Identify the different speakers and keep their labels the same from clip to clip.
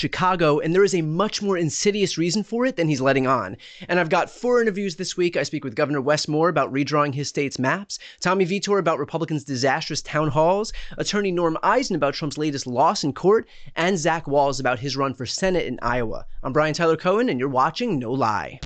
Speaker 1: Chicago, and there is a much more insidious reason for it than he's letting on. And I've got 4 interviews this week. I speak with Governor Wes Moore about redrawing his state's maps, Tommy Vitor about Republicans' disastrous town halls, Attorney Norm Eisen about Trump's latest loss in court, and Zach Walz about his run for Senate in Iowa. I'm Brian Tyler Cohen, and you're watching No Lie.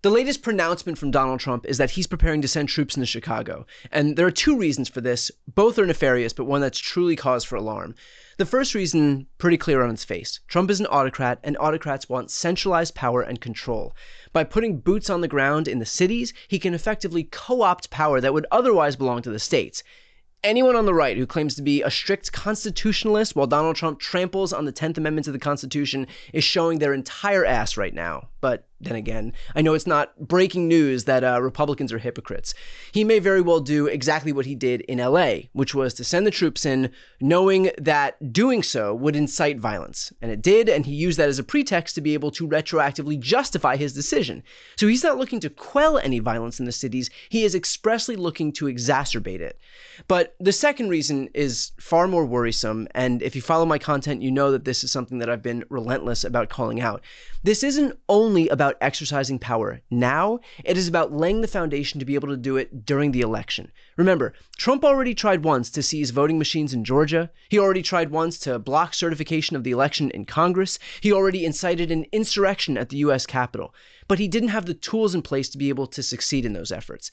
Speaker 1: The latest pronouncement from Donald Trump is that he's preparing to send troops into Chicago. And there are 2 reasons for this. Both are nefarious, but one that's truly cause for alarm. The first reason, pretty clear on its face. Trump is an autocrat, and autocrats want centralized power and control. By putting boots on the ground in the cities, he can effectively co-opt power that would otherwise belong to the states. Anyone on the right who claims to be a strict constitutionalist while Donald Trump tramples on the 10th Amendment to the Constitution is showing their entire ass right now. But then again, I know it's not breaking news that Republicans are hypocrites. He may very well do exactly what he did in LA, which was to send the troops in, knowing that doing so would incite violence. And it did, and he used that as a pretext to be able to retroactively justify his decision. So he's not looking to quell any violence in the cities, he is expressly looking to exacerbate it. But the second reason is far more worrisome, and if you follow my content, you know that this is something that I've been relentless about calling out. This isn't only about exercising power now, it is about laying the foundation to be able to do it during the election. Remember, Trump already tried once to seize voting machines in Georgia. He already tried once to block certification of the election in Congress. He already incited an insurrection at the U.S. Capitol. But he didn't have the tools in place to be able to succeed in those efforts.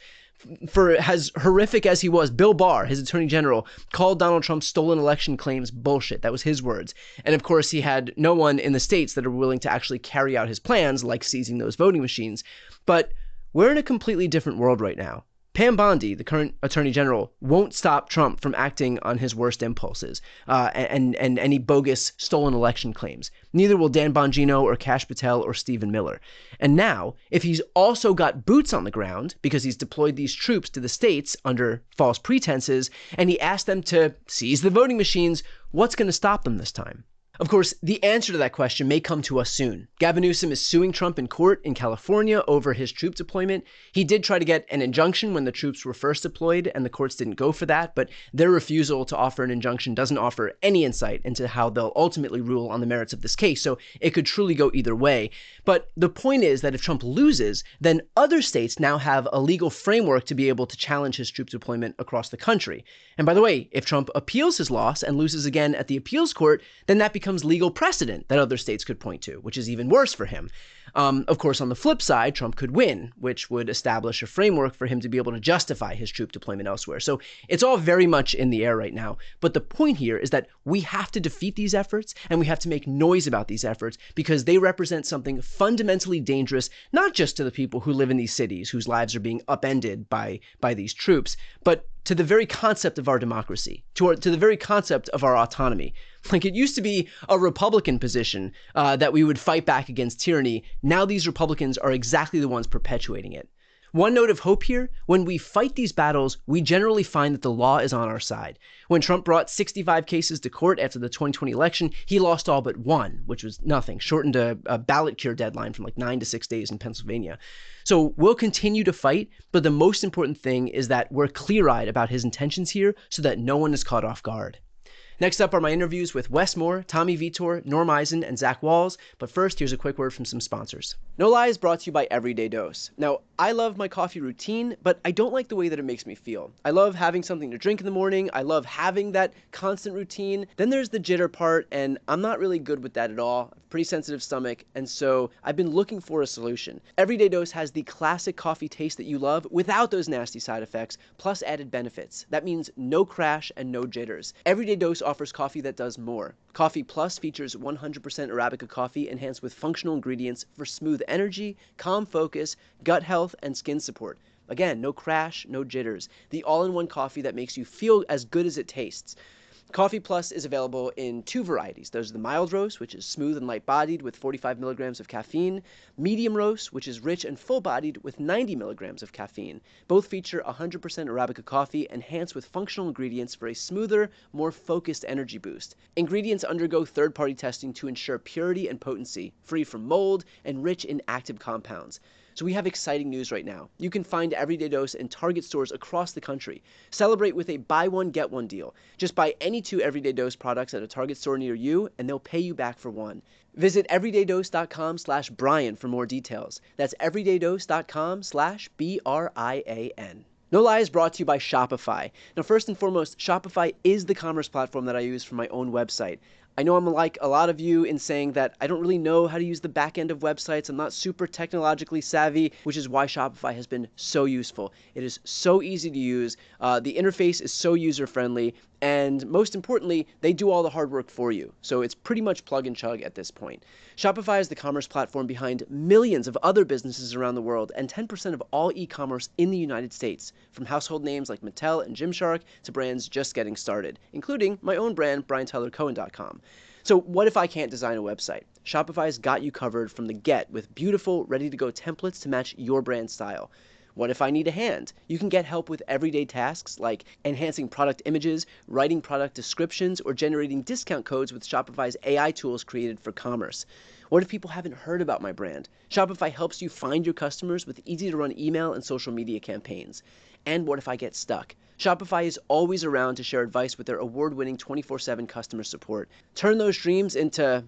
Speaker 1: For as horrific as he was, Bill Barr, his attorney general, called Donald Trump's stolen election claims bullshit. That was his words. And of course, he had no one in the states that are willing to actually carry out his plans, like seizing those voting machines. But we're in a completely different world right now. Pam Bondi, the current attorney general, won't stop Trump from acting on his worst impulses and any bogus stolen election claims. Neither will Dan Bongino or Kash Patel or Stephen Miller. And now, if he's also got boots on the ground because he's deployed these troops to the states under false pretenses and he asked them to seize the voting machines, what's going to stop them this time? Of course, the answer to that question may come to us soon. Gavin Newsom is suing Trump in court in California over his troop deployment. He did try to get an injunction when the troops were first deployed, and the courts didn't go for that, but their refusal to offer an injunction doesn't offer any insight into how they'll ultimately rule on the merits of this case, so it could truly go either way. But the point is that if Trump loses, then other states now have a legal framework to be able to challenge his troop deployment across the country. And by the way, if Trump appeals his loss and loses again at the appeals court, then that becomes legal precedent that other states could point to, which is even worse for him. Of course, on the flip side, Trump could win, which would establish a framework for him to be able to justify his troop deployment elsewhere. So it's all very much in the air right now. But the point here is that we have to defeat these efforts and we have to make noise about these efforts because they represent something fundamentally dangerous, not just to the people who live in these cities whose lives are being upended by these troops, but to the very concept of our democracy, to the very concept of our autonomy. Like, it used to be a Republican position that we would fight back against tyranny. Now these Republicans are exactly the ones perpetuating it. One note of hope here, when we fight these battles, we generally find that the law is on our side. When Trump brought 65 cases to court after the 2020 election, he lost all but 1, which was nothing, shortened a ballot cure deadline from like 9 to 6 days in Pennsylvania. So we'll continue to fight, but the most important thing is that we're clear-eyed about his intentions here so that no one is caught off guard. Next up are my interviews with Wes Moore, Tommy Vitor, Norm Eisen, and Zach Walz. But first, here's a quick word from some sponsors. No Lie is brought to you by Everyday Dose. Now, I love my coffee routine, but I don't like the way that it makes me feel. I love having something to drink in the morning. I love having that constant routine. Then there's the jitter part, and I'm not really good with that at all. I have a pretty sensitive stomach, and so I've been looking for a solution. Everyday Dose has the classic coffee taste that you love without those nasty side effects, plus added benefits. That means no crash and no jitters. Everyday Dose offers coffee that does more. Coffee Plus features 100% Arabica coffee enhanced with functional ingredients for smooth energy, calm focus, gut health, and skin support. Again, no crash, no jitters. The all-in-one coffee that makes you feel as good as it tastes. Coffee Plus is available in 2 varieties. There's the mild roast, which is smooth and light-bodied with 45 milligrams of caffeine. Medium roast, which is rich and full-bodied with 90 milligrams of caffeine. Both feature 100% Arabica coffee enhanced with functional ingredients for a smoother, more focused energy boost. Ingredients undergo third-party testing to ensure purity and potency, free from mold, and rich in active compounds. So we have exciting news right now. You can find Everyday Dose in Target stores across the country. Celebrate with a buy one, get one deal. Just buy any 2 Everyday Dose products at a Target store near you, and they'll pay you back for one. Visit everydaydose.com/Brian for more details. That's everydaydose.com/BRIAN. No Lie is brought to you by Shopify. Now, first and foremost, Shopify is the commerce platform that I use for my own website. I know I'm like a lot of you in saying that I don't really know how to use the back end of websites. I'm not super technologically savvy, which is why Shopify has been so useful. It is so easy to use. The interface is so user-friendly. And most importantly, they do all the hard work for you. So it's pretty much plug and chug at this point. Shopify is the commerce platform behind millions of other businesses around the world and 10% of all e-commerce in the United States, from household names like Mattel and Gymshark to brands just getting started, including my own brand, BrianTylerCohen.com. So what if I can't design a website? Shopify's got you covered from the get with beautiful, ready-to-go templates to match your brand style. What if I need a hand? You can get help with everyday tasks like enhancing product images, writing product descriptions, or generating discount codes with Shopify's AI tools created for commerce. What if people haven't heard about my brand? Shopify helps you find your customers with easy-to-run email and social media campaigns. And what if I get stuck? Shopify is always around to share advice with their award-winning 24/7 customer support. Turn those dreams into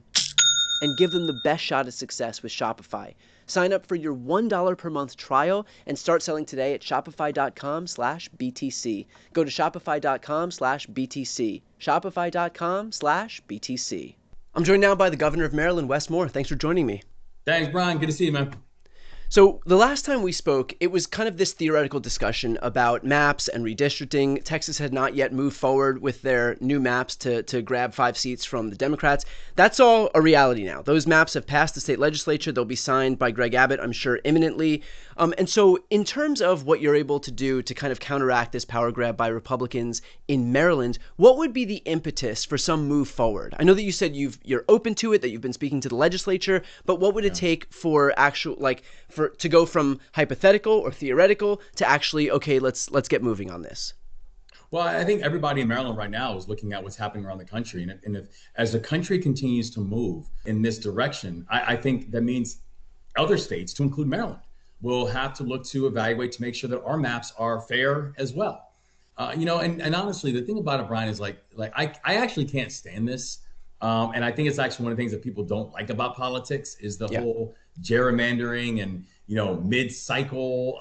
Speaker 1: and give them the best shot at success with Shopify. Sign up for your $1 per month trial and start selling today at shopify.com/BTC. Go to shopify.com/BTC. Shopify.com/BTC. I'm joined now by the governor of Maryland, Wes Moore. Thanks for joining me.
Speaker 2: Thanks, Brian. Good to see you, man.
Speaker 1: So the last time we spoke, it was kind of this theoretical discussion about maps and redistricting. Texas had not yet moved forward with their new maps to grab 5 seats from the Democrats. That's all a reality now. Those maps have passed the state legislature. They'll be signed by Greg Abbott, I'm sure, imminently. And so in terms of what you're able to do to kind of counteract this power grab by Republicans in Maryland, what would be the impetus for some move forward? I know that you said you're open to it, that you've been speaking to the legislature, but what would it take for actual, to go from hypothetical or theoretical to actually, okay, let's get moving on this?
Speaker 2: Well, I think everybody in Maryland right now is looking at what's happening around the country. And if, as the country continues to move in this direction, I think that means other states, to include Maryland, will have to look to evaluate to make sure that our maps are fair as well. And honestly, the thing about it, Brian, is I actually can't stand this. And I think it's actually one of the things that people don't like about politics is the whole gerrymandering and, mid-cycle,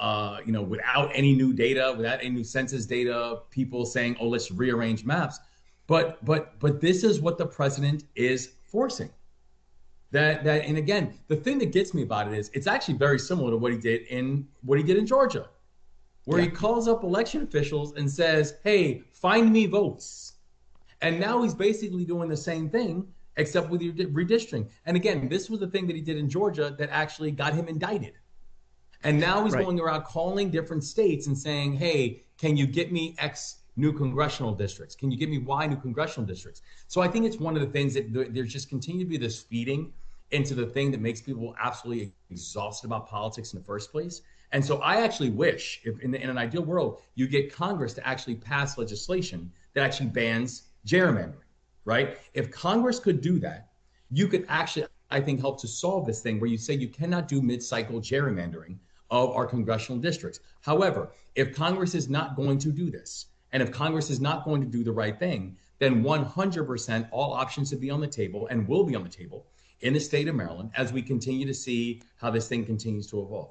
Speaker 2: without any new data, without any new census data, people saying, oh, let's rearrange maps. But this is what the president is forcing. And again, the thing that gets me about it is it's actually very similar to what he did in Georgia, where he calls up election officials and says, hey, find me votes. And now he's basically doing the same thing, except with redistricting. And again, this was the thing that he did in Georgia that actually got him indicted. And now he's going around calling different states and saying, hey, can you get me X new congressional districts? Can you give me Y new congressional districts? So I think it's one of the things that there's just continue to be this feeding into the thing that makes people absolutely exhausted about politics in the first place. And so I actually wish, if in an ideal world, you get Congress to actually pass legislation that actually bans gerrymandering, right? If Congress could do that, you could actually, I think, help to solve this thing where you say you cannot do mid-cycle gerrymandering of our congressional districts. However, if Congress is not going to do this, and if Congress is not going to do the right thing, then 100% all options should be on the table and will be on the table in the state of Maryland as we continue to see how this thing continues to evolve.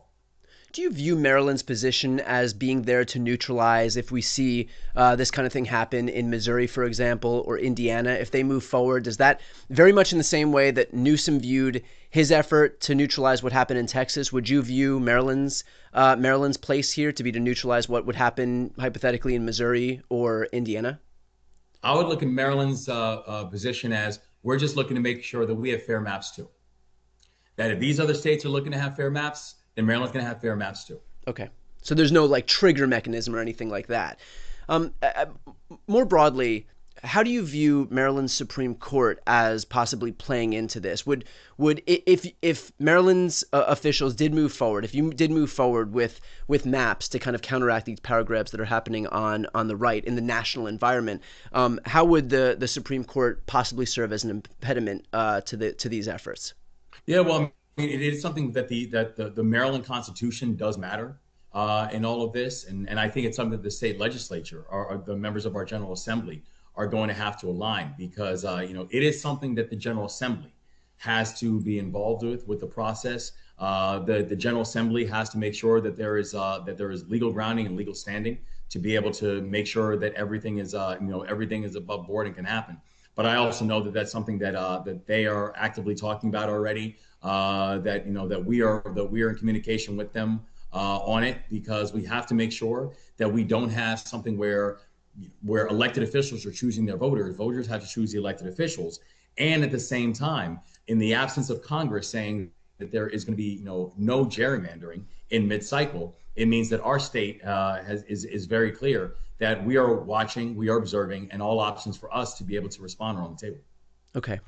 Speaker 1: Do you view Maryland's position as being there to neutralize if we see this kind of thing happen in Missouri, for example, or Indiana? If they move forward, does that very much in the same way that Newsom viewed his effort to neutralize what happened in Texas, would you view Maryland's place here to be to neutralize what would happen hypothetically in Missouri or Indiana?
Speaker 2: I would look at Maryland's position as we're just looking to make sure that we have fair maps too. That if these other states are looking to have fair maps, then Maryland's going to have fair maps too.
Speaker 1: Okay. So there's no trigger mechanism or anything like that. More broadly, how do you view Maryland's Supreme Court as possibly playing into this? Would if Maryland's officials did move forward, if you did move forward with maps to kind of counteract these power grabs that are happening on the right in the national environment, how would the Supreme Court possibly serve as an impediment to these efforts?
Speaker 2: Yeah, well, it is something that the Maryland Constitution does matter in all of this, and I think it's something that the state legislature or the members of our General Assembly are going to have to align, because it is something that the General Assembly has to be involved with the process. The General Assembly has to make sure that there is legal grounding and legal standing to be able to make sure that everything is everything is above board and can happen. But I also know that that's something that they are actively talking about already. That we are in communication with them on it, because we have to make sure that we don't have something where elected officials are choosing their voters. Voters have to choose the elected officials, and at the same time, in the absence of Congress saying that there is going to be no gerrymandering in mid-cycle, it means that our state is very clear that we are watching, we are observing, and all options for us to be able to respond are on the table.
Speaker 1: Okay.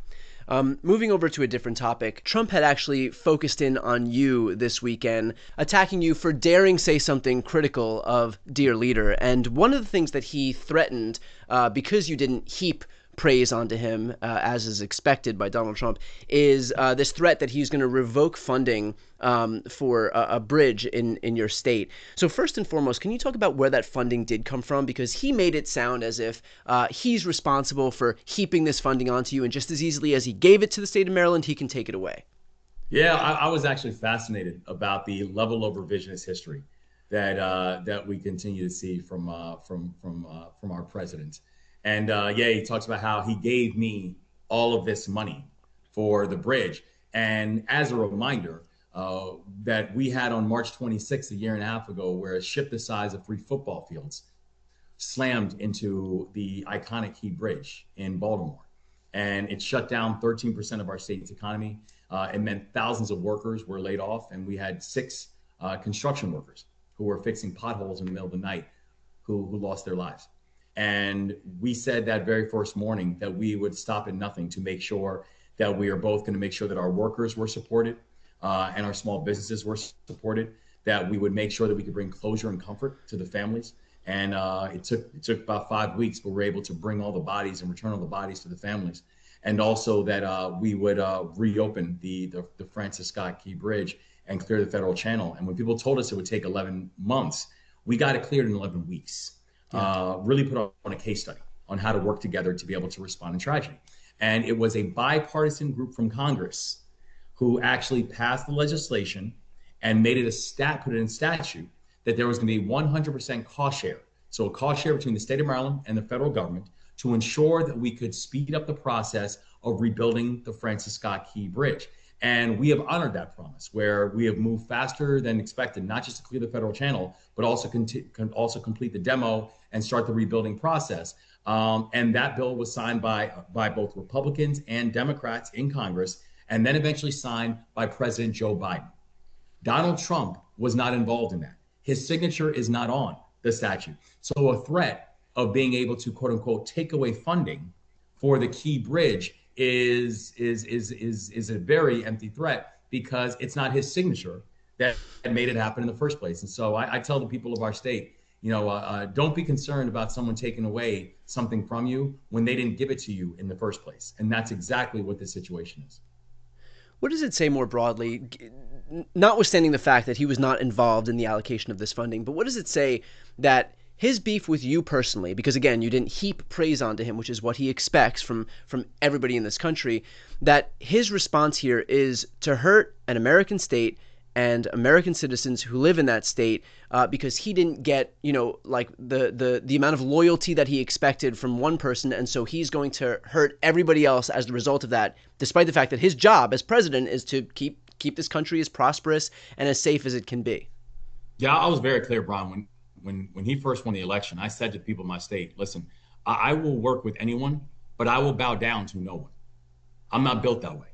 Speaker 1: Moving over to a different topic, Trump had actually focused in on you this weekend, attacking you for daring say something critical of Dear Leader. And one of the things that he threatened, because you didn't heap praise onto him, as is expected by Donald Trump, is this threat that he's going to revoke funding for a bridge in your state. So first and foremost, can you talk about where that funding did come from? Because he made it sound as if he's responsible for heaping this funding onto you, and just as easily as he gave it to the state of Maryland, he can take it away.
Speaker 2: Yeah, I was actually fascinated about the level of revisionist history that we continue to see from our president. And he talks about how he gave me all of this money for the bridge. And as a reminder, that we had on March 26th, a year and a half ago, where a ship the size of 3 football fields slammed into the iconic Key Bridge in Baltimore. And it shut down 13% of our state's economy. It meant thousands of workers were laid off. And we had 6 construction workers who were fixing potholes in the middle of the night who lost their lives. And we said that very first morning that we would stop at nothing to make sure that we are both going to make sure that our workers were supported and our small businesses were supported, that we would make sure that we could bring closure and comfort to the families. And it took about 5 weeks, but we were able to bring all the bodies and return all the bodies to the families. And also that we would reopen the Francis Scott Key Bridge and clear the federal channel. And when people told us it would take 11 months, we got it cleared in 11 weeks. Really put on a case study on how to work together to be able to respond in tragedy. And it was a bipartisan group from Congress who actually passed the legislation and made it put it in statute that there was going to be 100% cost share. So a cost share between the state of Maryland and the federal government to ensure that we could speed up the process of rebuilding the Francis Scott Key Bridge. And we have honored that promise, where we have moved faster than expected, not just to clear the federal channel, but also complete the demo and start the rebuilding process. And that bill was signed by both Republicans and Democrats in Congress, and then eventually signed by President Joe Biden. Donald Trump was not involved in that. His signature is not on the statute. So a threat of being able to, quote unquote, take away funding for the Key Bridge is a very empty threat, because it's not his signature that made it happen in the first place. And so I tell the people of our state, don't be concerned about someone taking away something from you when they didn't give it to you in the first place. And that's exactly what this situation is.
Speaker 1: What does it say more broadly, notwithstanding the fact that he was not involved in the allocation of this funding, but what does it say that his beef with you personally, because again, you didn't heap praise onto him, which is what he expects from everybody in this country, that his response here is to hurt an American state and American citizens who live in that state, because he didn't get, like the amount of loyalty that he expected from one person, and so he's going to hurt everybody else as the result of that, despite the fact that his job as president is to keep this country as prosperous and as safe as it can be.
Speaker 2: Yeah, I was very clear, Brian, when he first won the election. I said to the people of my state, listen, I will work with anyone, but I will bow down to no one. I'm not built that way.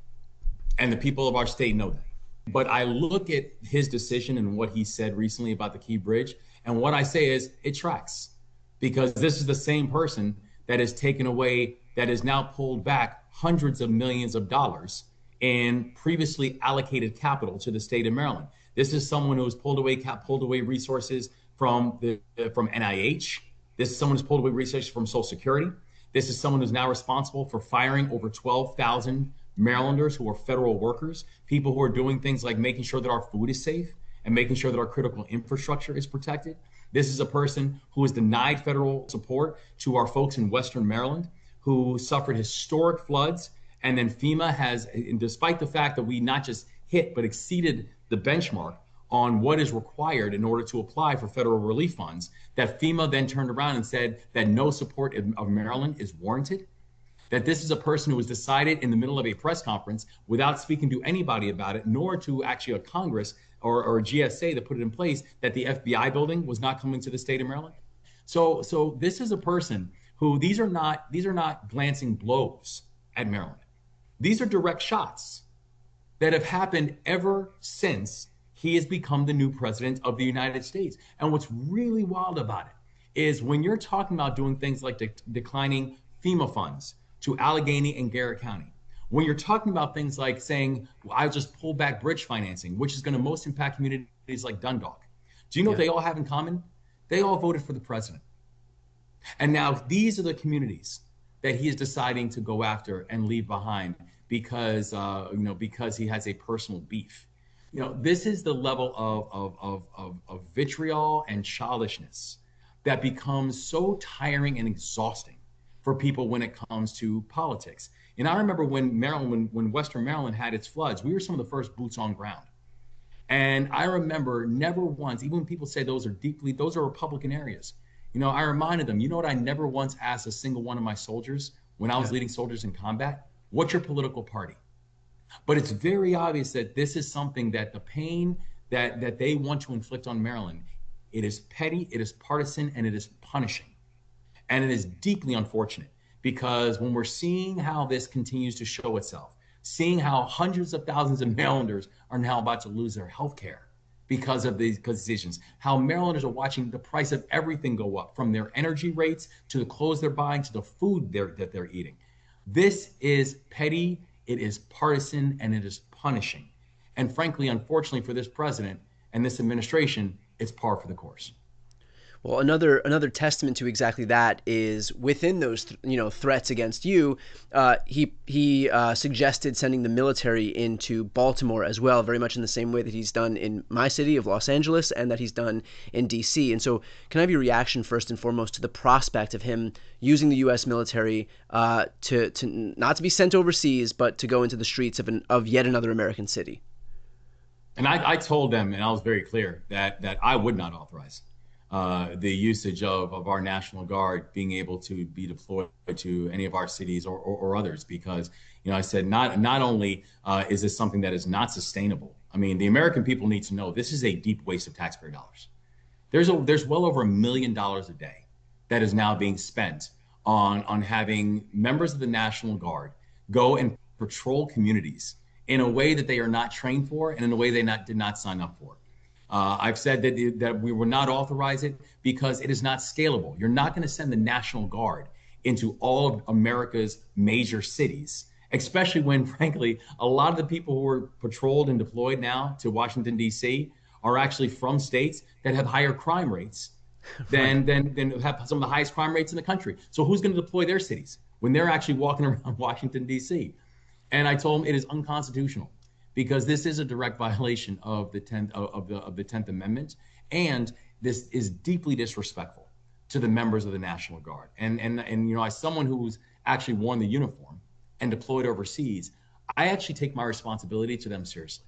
Speaker 2: And the people of our state know that. But I look at his decision and what he said recently about the Key Bridge, and what I say is it tracks, because this is the same person that has taken away, that has now pulled back hundreds of millions of dollars in previously allocated capital to the state of Maryland. This is someone who has pulled away resources from NIH. This is someone who's pulled away resources from Social Security. This is someone who's now responsible for firing over 12,000 Marylanders who are federal workers, people who are doing things like making sure that our food is safe and making sure that our critical infrastructure is protected. This is a person who has denied federal support to our folks in Western Maryland who suffered historic floods. And then FEMA has, and despite the fact that we not just hit, but exceeded the benchmark on what is required in order to apply for federal relief funds, that FEMA then turned around and said that no support of Maryland is warranted. That this is a person who was decided in the middle of a press conference without speaking to anybody about it, nor to actually a Congress or a GSA that put it in place, that the FBI building was not coming to the state of Maryland. So this is a person who these are not glancing blows at Maryland. These are direct shots that have happened ever since he has become the new president of the United States. And what's really wild about it is when you're talking about doing things like declining FEMA funds to Allegheny and Garrett County, when you're talking about things like saying, well, I'll just pull back bridge financing, which is going to most impact communities like Dundalk. Do you know what they all have in common? They all voted for the president. And now these are the communities that he is deciding to go after and leave behind because, because he has a personal beef. This is the level of vitriol and childishness that becomes so tiring and exhausting for people when it comes to politics. And I remember when when Western Maryland had its floods, we were some of the first boots on ground. And I remember never once, even when people say those are Republican areas, I reminded them, you know what I never once asked a single one of my soldiers when I was leading soldiers in combat? What's your political party? But it's very obvious that this is something that the pain that they want to inflict on Maryland, it is petty, it is partisan, and it is punishing. And it is deeply unfortunate because when we're seeing how this continues to show itself, seeing how hundreds of thousands of Marylanders are now about to lose their health care because of these decisions, how Marylanders are watching the price of everything go up, from their energy rates to the clothes they're buying to the food that they're eating. This is petty, it is partisan, and it is punishing. And frankly, unfortunately for this president and this administration, it's par for the course.
Speaker 1: Well, another testament to exactly that is within those threats against you. He suggested sending the military into Baltimore as well, very much in the same way that he's done in my city of Los Angeles and that he's done in D.C. And so, can I have your reaction first and foremost to the prospect of him using the U.S. military to not to be sent overseas, but to go into the streets of yet another American city?
Speaker 2: And I told them, and I was very clear that I would not authorize the usage of our National Guard being able to be deployed to any of our cities or others, because I said not only is this something that is not sustainable. I mean, the American people need to know this is a deep waste of taxpayer dollars. There's well over $1 million a day that is now being spent on having members of the National Guard go and patrol communities in a way that they are not trained for and in a way they did not sign up for. I've said that we will not authorize it because it is not scalable. You're not going to send the National Guard into all of America's major cities, especially when, frankly, a lot of the people who are patrolled and deployed now to Washington, D.C. are actually from states that have higher crime rates than have some of the highest crime rates in the country. So who's going to deploy their cities when they're actually walking around Washington, D.C.? And I told them it is unconstitutional, because this is a direct violation of the 10th Amendment, and this is deeply disrespectful to the members of the National Guard. And as someone who's actually worn the uniform and deployed overseas, I actually take my responsibility to them seriously,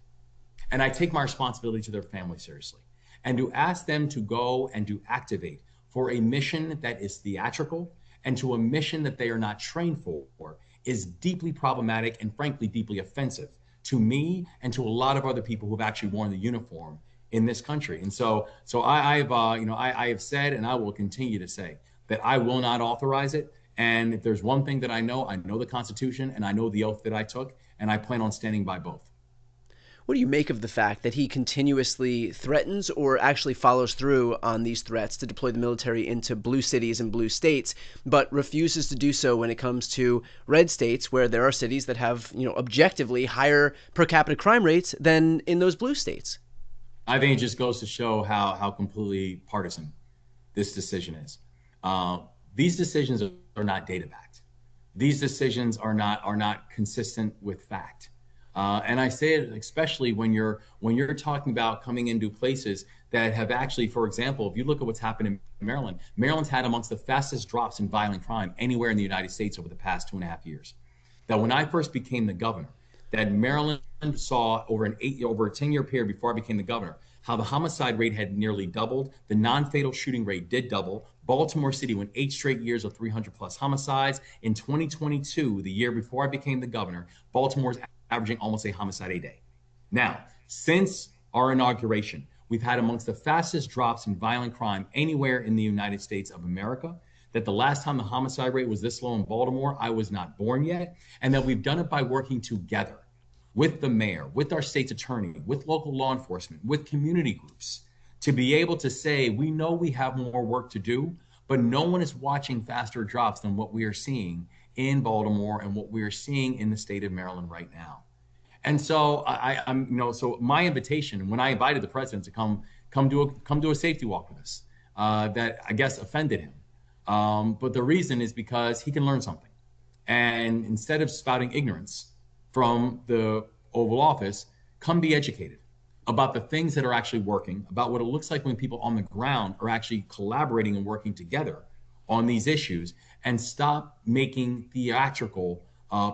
Speaker 2: and I take my responsibility to their family seriously. And to ask them to go and to activate for a mission that is theatrical and to a mission that they are not trained for is deeply problematic and frankly deeply offensive to me and to a lot of other people who've actually worn the uniform in this country. And so I have said, and I will continue to say, that I will not authorize it. And if there's one thing that I know the Constitution and I know the oath that I took, and I plan on standing by both.
Speaker 1: What do you make of the fact that he continuously threatens or actually follows through on these threats to deploy the military into blue cities and blue states, but refuses to do so when it comes to red states where there are cities that have, objectively higher per capita crime rates than in those blue states?
Speaker 2: I think it just goes to show how completely partisan this decision is. These decisions are not data backed. these decisions are not consistent with fact. And I say it especially when you're talking about coming into places that have actually, for example, if you look at what's happened in Maryland, Maryland's had amongst the fastest drops in violent crime anywhere in the United States over the past 2.5 years. That when I first became the governor, that Maryland saw over a 10-year period before I became the governor, how the homicide rate had nearly doubled. The non-fatal shooting rate did double. Baltimore City went 8 straight years of 300 plus homicides. In 2022, the year before I became the governor, Baltimore's averaging almost a homicide a day. Now, since our inauguration, we've had amongst the fastest drops in violent crime anywhere in the United States of America. That the last time the homicide rate was this low in Baltimore, I was not born yet. And that we've done it by working together with the mayor, with our state's attorney, with local law enforcement, with community groups, to be able to say, we know we have more work to do, but no one is watching faster drops than what we are seeing in Baltimore and what we are seeing in the state of Maryland right now. And so so my invitation, when I invited the president to come do a safety walk with us, that I guess offended him. But the reason is because he can learn something. And instead of spouting ignorance from the Oval Office, come be educated about the things that are actually working, about what it looks like when people on the ground are actually collaborating and working together on these issues, and stop making theatrical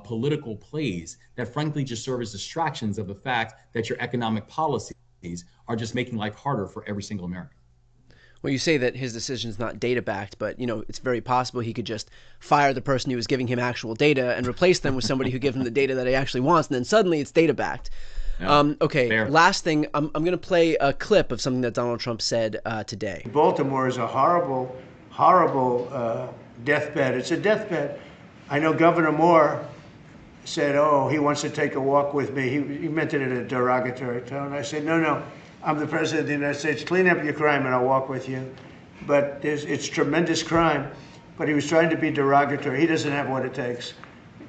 Speaker 2: political plays that frankly just serve as distractions of the fact that your economic policies are just making life harder for every single American.
Speaker 1: Well, you say that his decision is not data backed, but it's very possible he could just fire the person who was giving him actual data and replace them with somebody who gives him the data that he actually wants, and then suddenly it's data backed.
Speaker 2: Yeah,
Speaker 1: okay,
Speaker 2: fair.
Speaker 1: last thing, I'm going to play a clip of something that Donald Trump said today.
Speaker 3: Baltimore is a horrible, horrible deathbed. It's a deathbed. I know Governor Moore said, oh, he wants to take a walk with me. He meant it in a derogatory tone. I said, no, I'm the president of the United States. Clean up your crime and I'll walk with you. But it's tremendous crime. But he was trying to be derogatory. He doesn't have what it takes.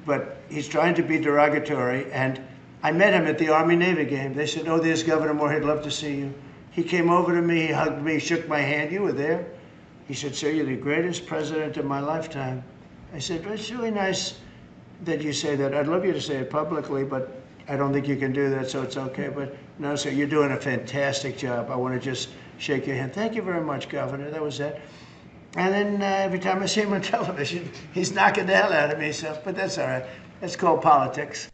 Speaker 3: But he's trying to be derogatory. And I met him at the Army-Navy game. They said, oh, there's Governor Moore. He'd love to see you. He came over to me. He hugged me, shook my hand. You were there. He said, sir, you're the greatest president of my lifetime. I said, well, it's really nice that you say that. I'd love you to say it publicly, but I don't think you can do that, so it's okay. But no, sir, you're doing a fantastic job. I want to just shake your hand. Thank you very much, Governor. That was it. And then every time I see him on television, he's knocking the hell out of me. But that's all right. That's called politics.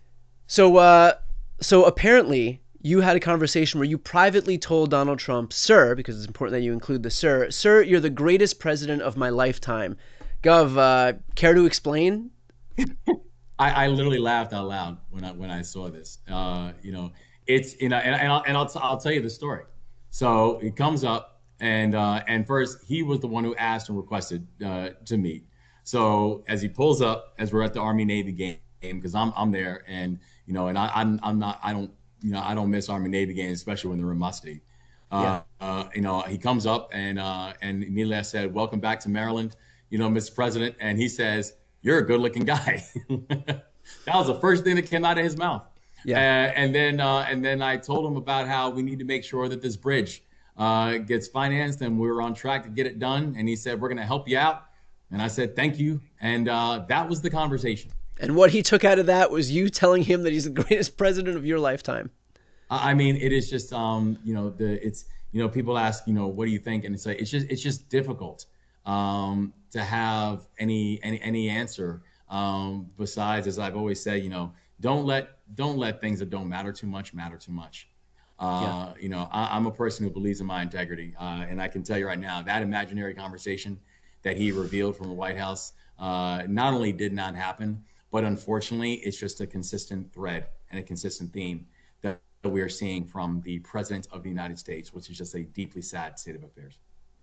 Speaker 1: So apparently you had a conversation where you privately told Donald Trump, sir, because it's important that you include the sir, you're the greatest president of my lifetime. Gov, care to explain?
Speaker 2: I literally laughed out loud when I saw this. It's and I'll tell you the story. So it comes up, and first he was the one who asked and requested to meet. So as he pulls up, as we're at the Army-Navy game, because I'm there, and I don't miss Army-Navy games, especially when they're in my state. He comes up and immediately I said, "Welcome back to Maryland, Mr. President," and he says, "You're a good-looking guy." That was the first thing that came out of his mouth. Yeah. And then I told him about how we need to make sure that this bridge gets financed, and we're on track to get it done. And he said, "We're going to help you out." And I said, "Thank you." And that was the conversation.
Speaker 1: And what he took out of that was you telling him that he's the greatest president of your lifetime.
Speaker 2: I mean, it is just, people ask, what do you think? And it's just difficult to have any answer besides, as I've always said, don't let things that don't matter too much matter too much. I'm a person who believes in my integrity, and I can tell you right now that imaginary conversation that he revealed from the White House not only did not happen, but unfortunately, it's just a consistent thread and a consistent theme that we are seeing from the president of the United States, which is just a deeply sad state of affairs.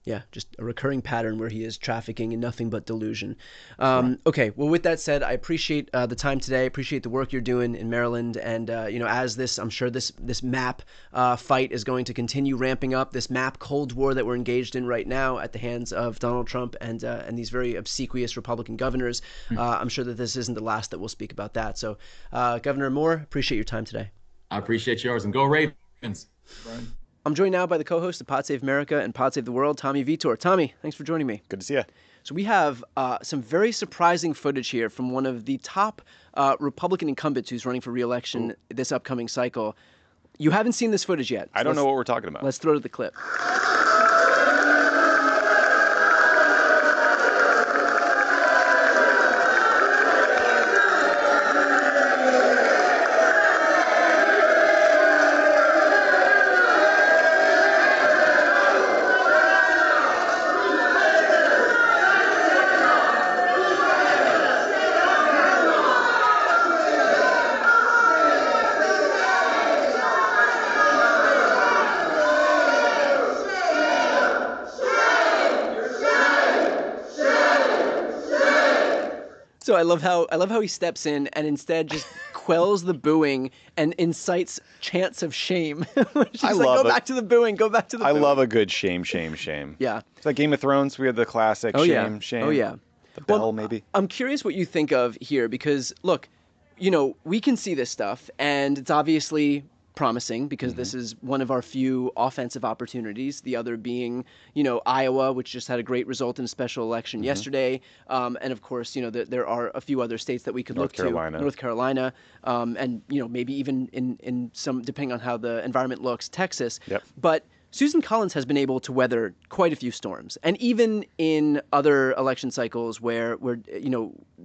Speaker 1: Yeah, just a recurring pattern where he is trafficking in nothing but delusion. Okay, well, with that said, I appreciate the time today. I appreciate the work you're doing in Maryland. And, as this, I'm sure this map fight is going to continue ramping up, this map Cold War that we're engaged in right now at the hands of Donald Trump and these very obsequious Republican governors. I'm sure that this isn't the last that we'll speak about that. So, Governor Moore, appreciate your time today.
Speaker 2: I appreciate yours, and go Ravens. Brian.
Speaker 1: I'm joined now by the co-host of Pod Save America and Pod Save the World, Tommy Vitor. Tommy, thanks for joining me.
Speaker 4: Good to see you.
Speaker 1: So we have some very surprising footage here from one of the top Republican incumbents who's running for re-election this upcoming cycle. You haven't seen this footage yet.
Speaker 4: I don't know what we're talking about.
Speaker 1: Let's throw to the clip. So I love how he steps in and instead just quells the booing and incites chants of shame. She's like, go back to the booing, go back to the booing.
Speaker 4: I love a good shame.
Speaker 1: Yeah.
Speaker 4: It's like Game of Thrones. We had the classic shame.
Speaker 1: Oh, yeah.
Speaker 4: The bell, maybe.
Speaker 1: I'm curious what you think of here because, look, we can see this stuff and it's obviously promising because this is one of our few offensive opportunities. The other being, Iowa, which just had a great result in a special election yesterday. And of course, there are a few other states that we could look to. North Carolina. And, maybe even in some, depending on how the environment looks, Texas.
Speaker 4: Yep.
Speaker 1: But Susan Collins has been able to weather quite a few storms. And even in other election cycles where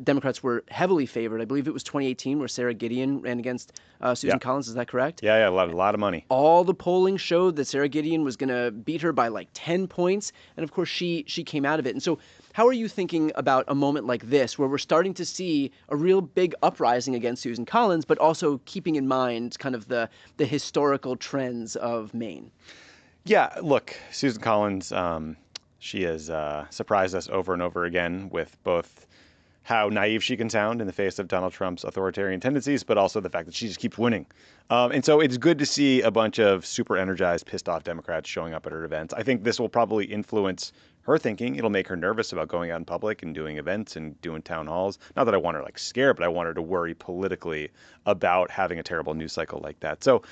Speaker 1: Democrats were heavily favored, I believe it was 2018 where Sarah Gideon ran against Susan Collins. Is that correct?
Speaker 4: Yeah, a lot of money.
Speaker 1: All the polling showed that Sarah Gideon was going to beat her by like 10 points. And of course, she came out of it. And so how are you thinking about a moment like this where we're starting to see a real big uprising against Susan Collins, but also keeping in mind kind of the historical trends of Maine?
Speaker 4: Yeah, look, Susan Collins, she has surprised us over and over again with both how naive she can sound in the face of Donald Trump's authoritarian tendencies, but also the fact that she just keeps winning. And so it's good to see a bunch of super energized, pissed off Democrats showing up at her events. I think this will probably influence her thinking. It'll make her nervous about going out in public and doing events and doing town halls. Not that I want her scared, but I want her to worry politically about having a terrible news cycle like that. So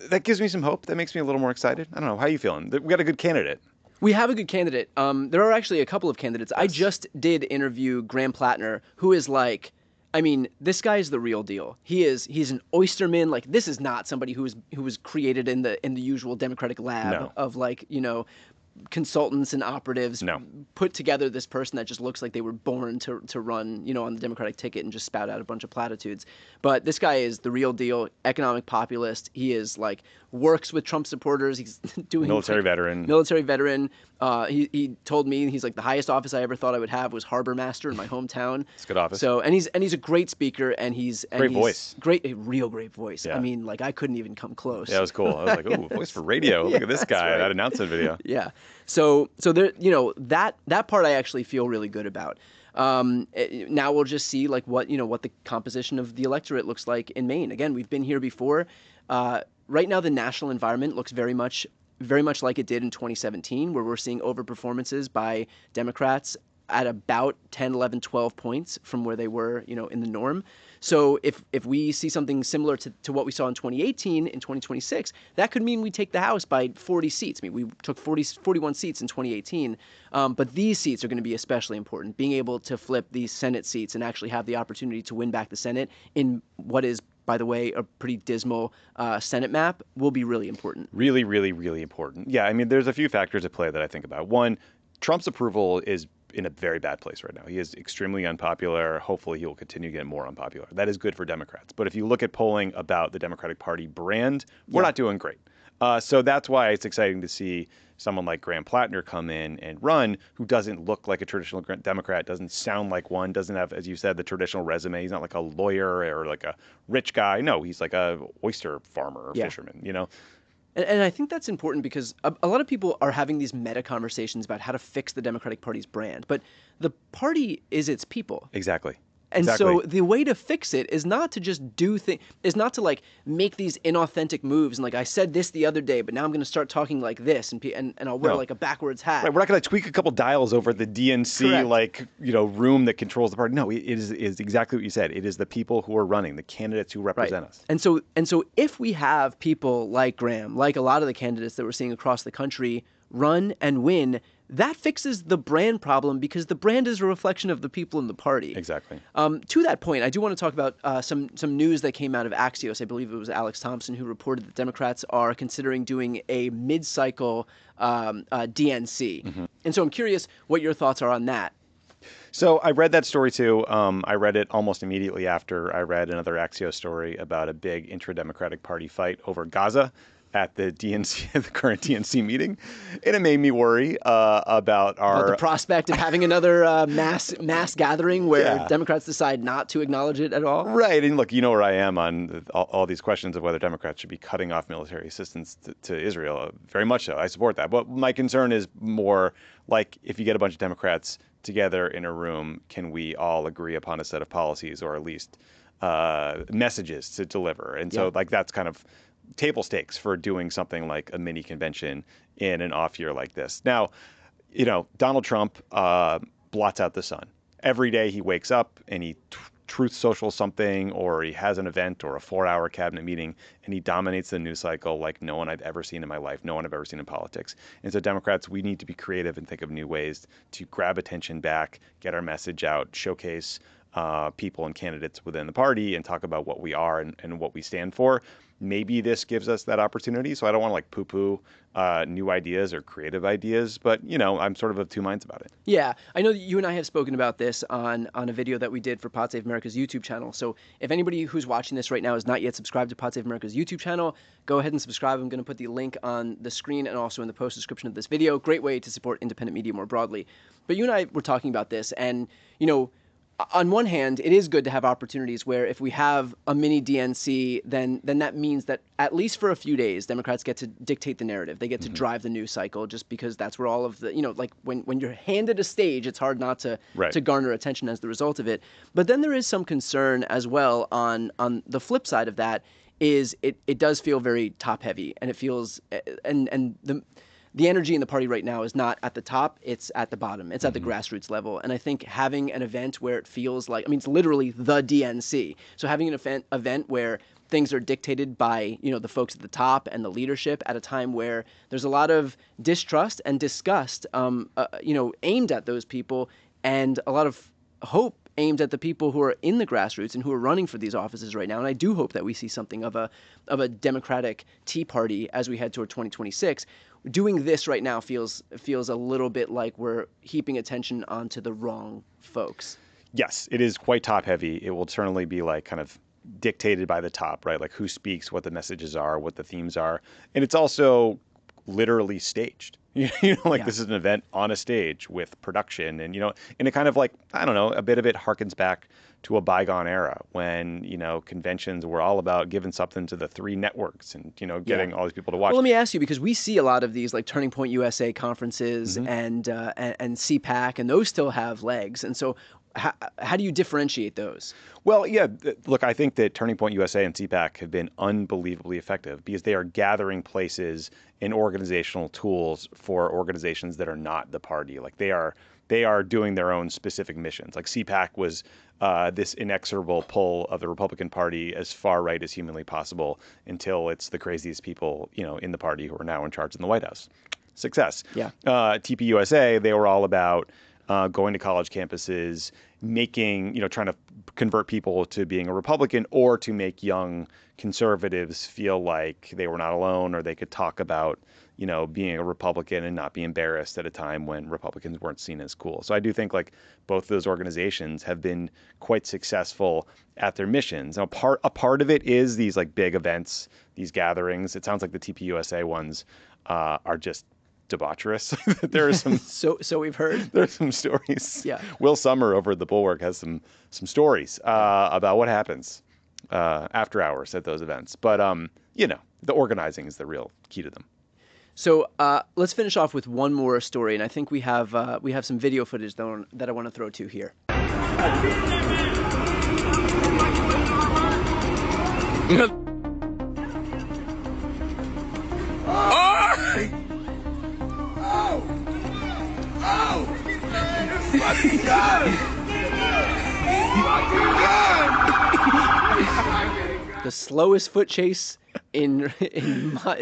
Speaker 4: that gives me some hope. That makes me a little more excited. I don't know. How are you feeling? We got a good candidate.
Speaker 1: We have a good candidate. There are actually a couple of candidates. Yes. I just did interview Graham Plattner, who is this guy is the real deal. He's an oysterman. This is not somebody who was created in the usual Democratic lab of consultants and operatives put together this person that just looks like they were born to run, on the Democratic ticket and just spout out a bunch of platitudes. But this guy is the real deal, economic populist. He is works with Trump supporters. He's doing
Speaker 4: military veteran.
Speaker 1: He told me he's the highest office I ever thought I would have was harbor master in my hometown.
Speaker 4: It's a good office.
Speaker 1: So and he's a great speaker and he's
Speaker 4: voice.
Speaker 1: A real great voice. Yeah. I mean, I couldn't even come close.
Speaker 4: Yeah, it was cool. I was like, ooh, voice for radio. Look at this guy. Right. That announcement video.
Speaker 1: Yeah. So there, that part I actually feel really good about. Now we'll just see what the composition of the electorate looks like in Maine. Again, we've been here before. Right now, the national environment looks very much like it did in 2017, where we're seeing overperformances by Democrats at about 10, 11, 12 points from where they were, in the norm. So if we see something similar to what we saw in 2018, in 2026, that could mean we take the House by 40 seats. I mean, we took 41 seats in 2018, but these seats are going to be especially important. Being able to flip these Senate seats and actually have the opportunity to win back the Senate in what is, by the way, a pretty dismal Senate map will be really important.
Speaker 4: Really, really, really important. Yeah, I mean, there's a few factors at play that I think about. One, Trump's approval is in a very bad place right now. He is extremely unpopular. Hopefully he will continue to get more unpopular. That is good for Democrats. But if you look at polling about the Democratic Party brand, we're not doing great. So that's why it's exciting to see someone like Graham Plattner come in and run, who doesn't look like a traditional Democrat, doesn't sound like one, doesn't have, as you said, the traditional resume. He's not like a lawyer or like a rich guy. No, he's like a oyster farmer or fisherman,
Speaker 1: And I think that's important because a lot of people are having these meta conversations about how to fix the Democratic Party's brand. But the party is its people.
Speaker 4: Exactly.
Speaker 1: And so the way to fix it is not to just do things, is not to make these inauthentic moves. And I said this the other day, but now I'm going to start talking like this and I'll wear a backwards hat.
Speaker 4: Right. We're not going to tweak a couple dials over at the DNC, room that controls the party. No, it is exactly what you said. It is the people who are running, the candidates who represent us.
Speaker 1: And so if we have people like Graham, like a lot of the candidates that we're seeing across the country, run and win, that fixes the brand problem because the brand is a reflection of the people in the party.
Speaker 4: Exactly.
Speaker 1: To that point, I do want to talk about some news that came out of Axios. I believe it was Alex Thompson who reported that Democrats are considering doing a mid-cycle DNC. And so I'm curious what your thoughts are on that.
Speaker 4: So I read that story too. I read it almost immediately after I read another Axios story about a big intra-Democratic Party fight over Gaza at the DNC, the current DNC meeting, and it made me worry about
Speaker 1: the prospect of having another mass gathering where Democrats decide not to acknowledge it at all.
Speaker 4: Right, and look, you know where I am on all these questions of whether Democrats should be cutting off military assistance to Israel. Very much so, I support that. But my concern is more like if you get a bunch of Democrats together in a room, can we all agree upon a set of policies or at least messages to deliver? And so, like, that's kind of table stakes for doing something like a mini convention in an off year like this. Now, you know, Donald Trump blots out the sun. Every day he wakes up and he truth social something, or he has an event or a 4-hour cabinet meeting, and he dominates the news cycle like no one I've ever seen in my life, no one I've ever seen in politics. And so Democrats, we need to be creative and think of new ways to grab attention back, get our message out, showcase people and candidates within the party, and talk about what we are and what we stand for. Maybe this gives us that opportunity. So I don't want to like poo-poo new ideas or creative ideas, but, you know, I'm sort of two minds about it.
Speaker 1: Yeah, I know that you and I have spoken about this on a video that we did for Pod Save America's YouTube channel. So if anybody who's watching this right now is not yet subscribed to Pod Save America's YouTube channel, go ahead and subscribe. I'm going to put the link on the screen and also in the post description of this video. Great way to support independent media more broadly. But you and I were talking about this, and, you know, on one hand, it is good to have opportunities where if we have a mini DNC, then that means that at least for a few days, Democrats get to dictate the narrative. They get to drive the news cycle just because that's where all of the, you know, like when you're handed a stage, it's hard not to garner attention as the result of it. But then there is some concern as well on the flip side of that is it does feel very top heavy, and it feels and the energy in the party right now is not at the top, it's at the bottom. It's at the grassroots level. And I think having an event where it feels like, I mean, it's literally the DNC. So having an event where things are dictated by, you know, the folks at the top and the leadership at a time where there's a lot of distrust and disgust, you know, aimed at those people, and a lot of hope aimed at the people who are in the grassroots and who are running for these offices right now. And I do hope that we see something of a Democratic Tea Party as we head toward 2026. Doing this right now feels a little bit like we're heaping attention onto the wrong folks.
Speaker 4: Yes, it is quite top heavy. It will certainly be like kind of dictated by the top, right? Like who speaks, what the messages are, what the themes are. And it's also literally staged. You know, like this is an event on a stage with production, and, you know, and it kind of like, I don't know, a bit of it harkens back to a bygone era when, you know, conventions were all about giving something to the 3 networks and, you know, getting all these people to watch.
Speaker 1: Well, let me ask you, because we see a lot of these like Turning Point USA conferences and CPAC, and those still have legs. And so how do you differentiate those?
Speaker 4: Well, yeah, look, I think that Turning Point USA and CPAC have been unbelievably effective because they are gathering places and organizational tools for organizations that are not the party. Like they are doing their own specific missions. Like CPAC was this inexorable pull of the Republican Party as far right as humanly possible until it's the craziest people, you know, in the party who are now in charge in the White House. Success.
Speaker 1: Yeah.
Speaker 4: TPUSA, they were all about going to college campuses, making, you know, trying to convert people to being a Republican or to make young conservatives feel like they were not alone, or they could talk about, you know, being a Republican and not be embarrassed at a time when Republicans weren't seen as cool. So I do think like both of those organizations have been quite successful at their missions. Now, a part of it is these like big events, these gatherings. It sounds like the TPUSA ones are just debaucherous. There are some
Speaker 1: so we've heard.
Speaker 4: There's some stories.
Speaker 1: Yeah.
Speaker 4: Will Sommer over at the Bulwark has some stories about what happens after hours at those events. But you know, the organizing is the real key to them.
Speaker 1: So let's finish off with one more story, and I think we have some video footage that I want to throw to here.
Speaker 5: Fucking God! Fucking God!
Speaker 1: The slowest foot chase in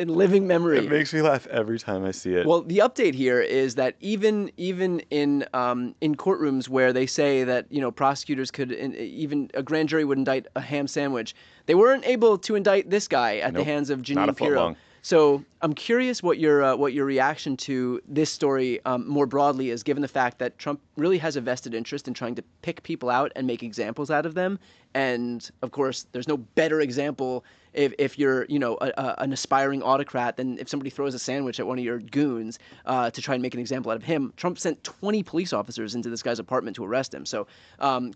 Speaker 1: living memory.
Speaker 4: It makes me laugh every time I see it.
Speaker 1: Well, the update here is that even in courtrooms where they say that prosecutors could even a grand jury would indict a ham sandwich, they weren't able to indict this guy at the hands of
Speaker 4: Not a
Speaker 1: Jeanine
Speaker 4: foot
Speaker 1: Pirro.
Speaker 4: long.
Speaker 1: So I'm curious what your reaction to this story more broadly is, given the fact that Trump really has a vested interest in trying to pick people out and make examples out of them. And of course, there's no better example if you're an aspiring autocrat than if somebody throws a sandwich at one of your goons to try and make an example out of him. Trump sent 20 police officers into this guy's apartment to arrest him. So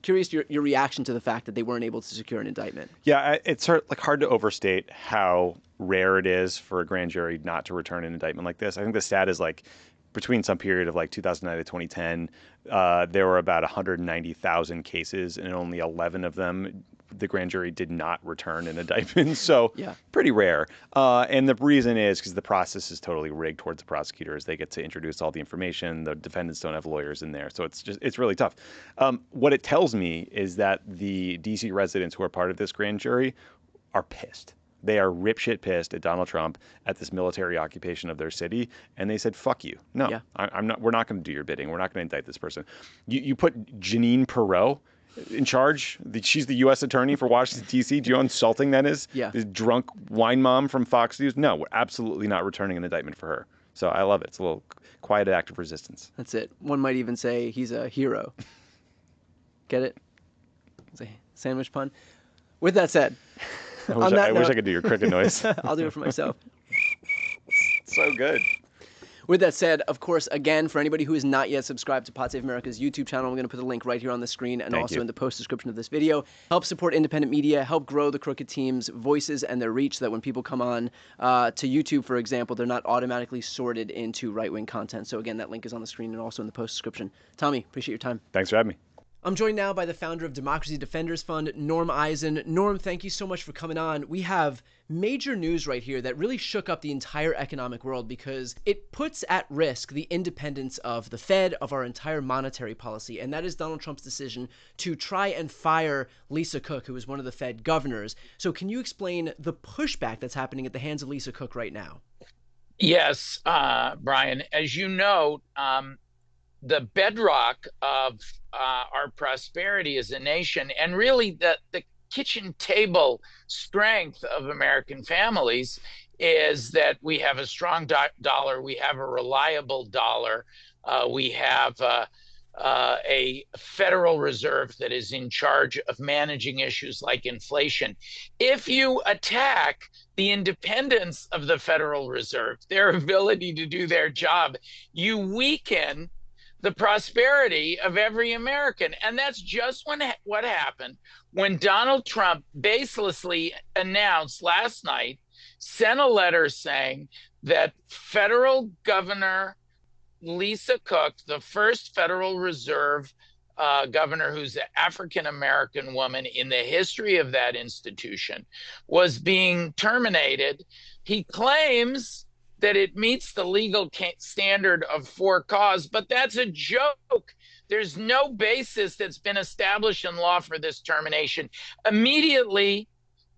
Speaker 1: curious your reaction to the fact that they weren't able to secure an indictment.
Speaker 4: Yeah, it's hard to overstate how rare it is for a grand jury not to return an indictment like this. I think the stat is between some period of 2009 to 2010, there were about 190,000 cases, and only 11 of them the grand jury did not return an indictment. So pretty rare. And the reason is because the process is totally rigged towards the prosecutors. They get to introduce all the information. The defendants don't have lawyers in there. So it's really tough. What it tells me is that the D.C. residents who are part of this grand jury are pissed. They are ripshit pissed at Donald Trump, at this military occupation of their city, and they said, "Fuck you! No, I'm not. We're not going to do your bidding. We're not going to indict this person." You put Jeanine Pirro in charge. She's the U.S. attorney for Washington D.C. Do you know how insulting that is?
Speaker 1: Yeah.
Speaker 4: This drunk wine mom from Fox News. No, we're absolutely not returning an indictment for her. So I love it. It's a little quiet act of resistance.
Speaker 1: That's it. One might even say he's a hero. Get it? It's a sandwich pun. With that said.
Speaker 4: I wish I could do your cricket noise.
Speaker 1: I'll do it for myself.
Speaker 4: So good.
Speaker 1: With that said, of course, again, for anybody who is not yet subscribed to Pod Save America's YouTube channel, I'm going to put the link right here on the screen and also in the post description of this video. Help support independent media, help grow the Crooked Team's voices and their reach so that when people come on to YouTube, for example, they're not automatically sorted into right-wing content. So again, that link is on the screen and also in the post description. Tommy, appreciate your time.
Speaker 4: Thanks for having me.
Speaker 1: I'm joined now by the founder of Democracy Defenders Fund, Norm Eisen. Norm, thank you so much for coming on. We have major news right here that really shook up the entire economic world because it puts at risk the independence of the Fed, of our entire monetary policy, and that is Donald Trump's decision to try and fire Lisa Cook, who is one of the Fed governors. So can you explain the pushback that's happening at the hands of Lisa Cook right now?
Speaker 5: Yes, Brian. As you know, the bedrock of our prosperity as a nation, and really the kitchen table strength of American families, is that we have a strong dollar, we have a reliable dollar, we have a Federal Reserve that is in charge of managing issues like inflation. If you attack the independence of the Federal Reserve, their ability to do their job, you weaken the prosperity of every American. And that's just what happened when Donald Trump baselessly announced last night, sent a letter saying that Federal Governor Lisa Cook, the first Federal Reserve governor who's an African-American woman in the history of that institution, was being terminated. He claims that it meets the legal standard of for cause, but that's a joke. There's no basis that's been established in law for this termination. Immediately,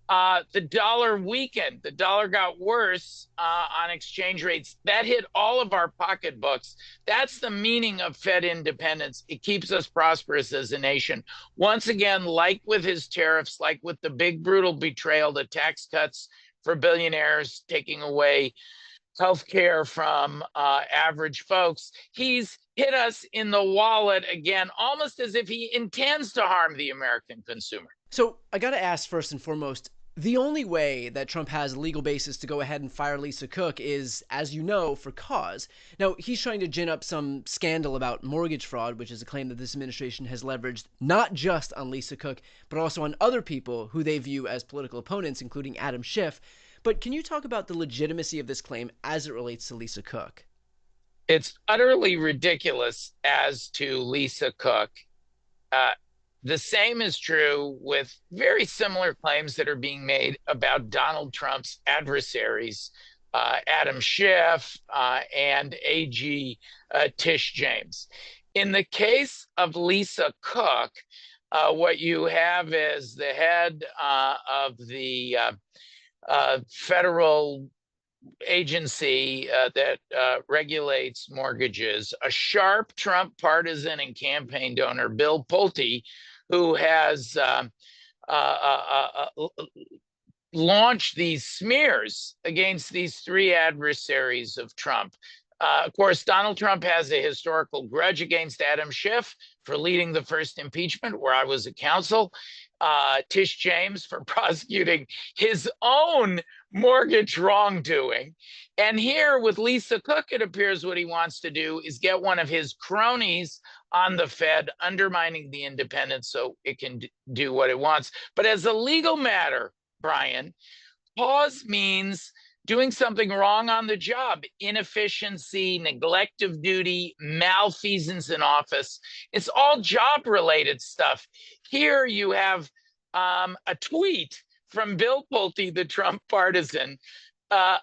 Speaker 5: the dollar weakened. The dollar got worse on exchange rates. That hit all of our pocketbooks. That's the meaning of Fed independence. It keeps us prosperous as a nation. Once again, like with his tariffs, like with the big brutal betrayal, the tax cuts for billionaires, taking away healthcare from average folks, he's hit us in the wallet again, almost as if he intends to harm the American consumer.
Speaker 1: So I got to ask first and foremost, the only way that Trump has a legal basis to go ahead and fire Lisa Cook is, as you know, for cause. Now, he's trying to gin up some scandal about mortgage fraud, which is a claim that this administration has leveraged not just on Lisa Cook, but also on other people who they view as political opponents, including Adam Schiff. But can you talk about the legitimacy of this claim as it relates to Lisa Cook?
Speaker 5: It's utterly ridiculous as to Lisa Cook. The same is true with very similar claims that are being made about Donald Trump's adversaries, Adam Schiff and AG Tish James. In the case of Lisa Cook, what you have is the head of the federal agency that regulates mortgages, a sharp Trump partisan and campaign donor, Bill Pulte, who has launched these smears against these three adversaries of Trump. Of course, Donald Trump has a historical grudge against Adam Schiff for leading the first impeachment, where I was a counsel. Tish James for prosecuting his own mortgage wrongdoing. And here with Lisa Cook, it appears what he wants to do is get one of his cronies on the Fed, undermining the independence so it can do what it wants. But as a legal matter, Brian, pause means doing something wrong on the job, inefficiency, neglect of duty, malfeasance in office. It's all job-related stuff. Here you have a tweet from Bill Pulte, the Trump partisan,